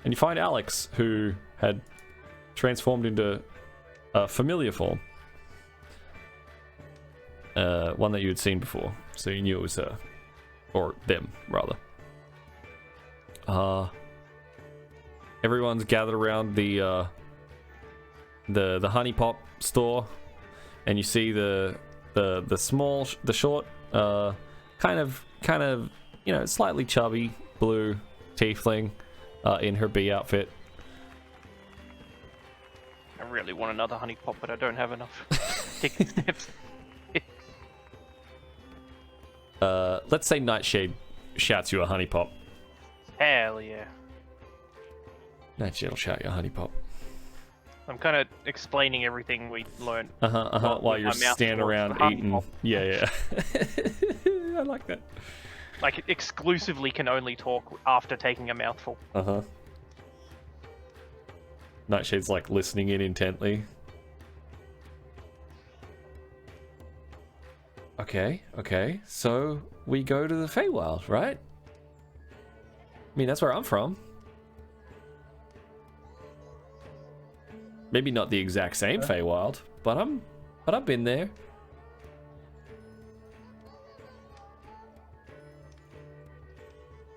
you find Alex, who had transformed into a familiar form. One that you had seen before, so you knew it was her. Or them, rather. Everyone's gathered around the honey pop store, and you see the short, kind of, you know, slightly chubby blue tiefling, in her bee outfit. I really want another honey pop, but I don't have enough. Taking steps. Let's say Nightshade shouts you a honey pop. Hell yeah. Nightshade will shout you a honey pop. I'm kind of explaining everything we learned. While with you're my mouth standing towards around the honey eating. pop. Yeah. I like that. Like, exclusively can only talk after taking a mouthful. Nightshade's like listening in intently. Okay. So we go to the Feywild, right? I mean, that's where I'm from. Maybe not the exact same Feywild, but I've been there.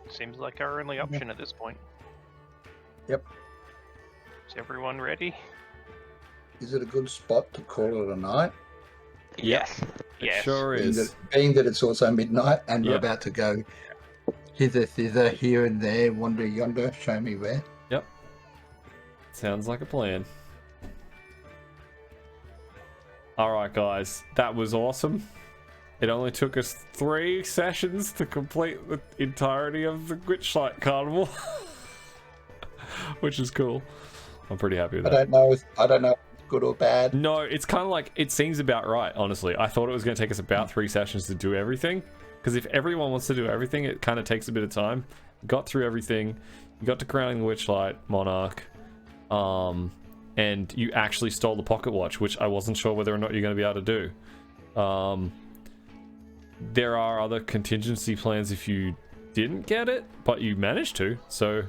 Seems like our only option at this point. Yep. Is everyone ready? Is it a good spot to call it a night? Yes. It Yes. sure is. Being that it's also midnight and we're Yep. about to go hither, thither, here and there, wander yonder, show me where. Yep. Sounds like a plan. Alright guys, that was awesome. It only took us 3 sessions to complete the entirety of the Witchlight Carnival. Which is cool. I'm pretty happy with I that. don't know if it's good or bad. No, it's kind of like, it seems about right, honestly. I thought it was going to take us about 3 sessions to do everything. Because if everyone wants to do everything, it kind of takes a bit of time. Got through everything. You got to crowning the Witchlight Monarch. And you actually stole the pocket watch, which I wasn't sure whether or not you're going to be able to do. There are other contingency plans if you didn't get it, but you managed to. So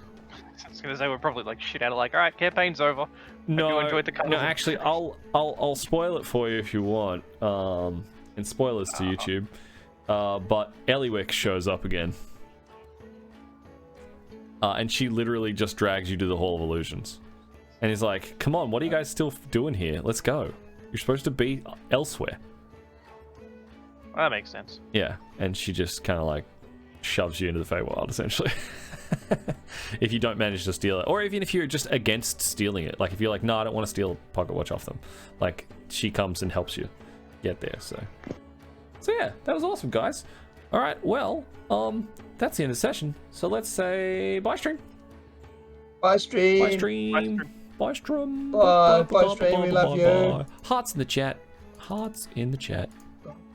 I was gonna say we're probably like shit out of like, all right, campaign's over. No, Hope you enjoyed the no, carnival. actually, I'll spoil it for you if you want. And spoilers to YouTube. But Eliwick shows up again. And she literally just drags you to the Hall of Illusions. And he's like, come on, what are you guys still doing here? Let's go. You're supposed to be elsewhere. That makes sense. Yeah, and she just kind of like shoves you into the Feywild, essentially. If you don't manage to steal it. Or even if you're just against stealing it. Like if you're like, no, I don't want to steal a pocket watch off them. Like, she comes and helps you get there, so yeah, that was awesome, guys. All right, well, that's the end of the session. So let's say bye, stream. Bye, stream. Bye, stream. Bye, stream. Bye, stream. We love you. Hearts in the chat. Hearts in the chat.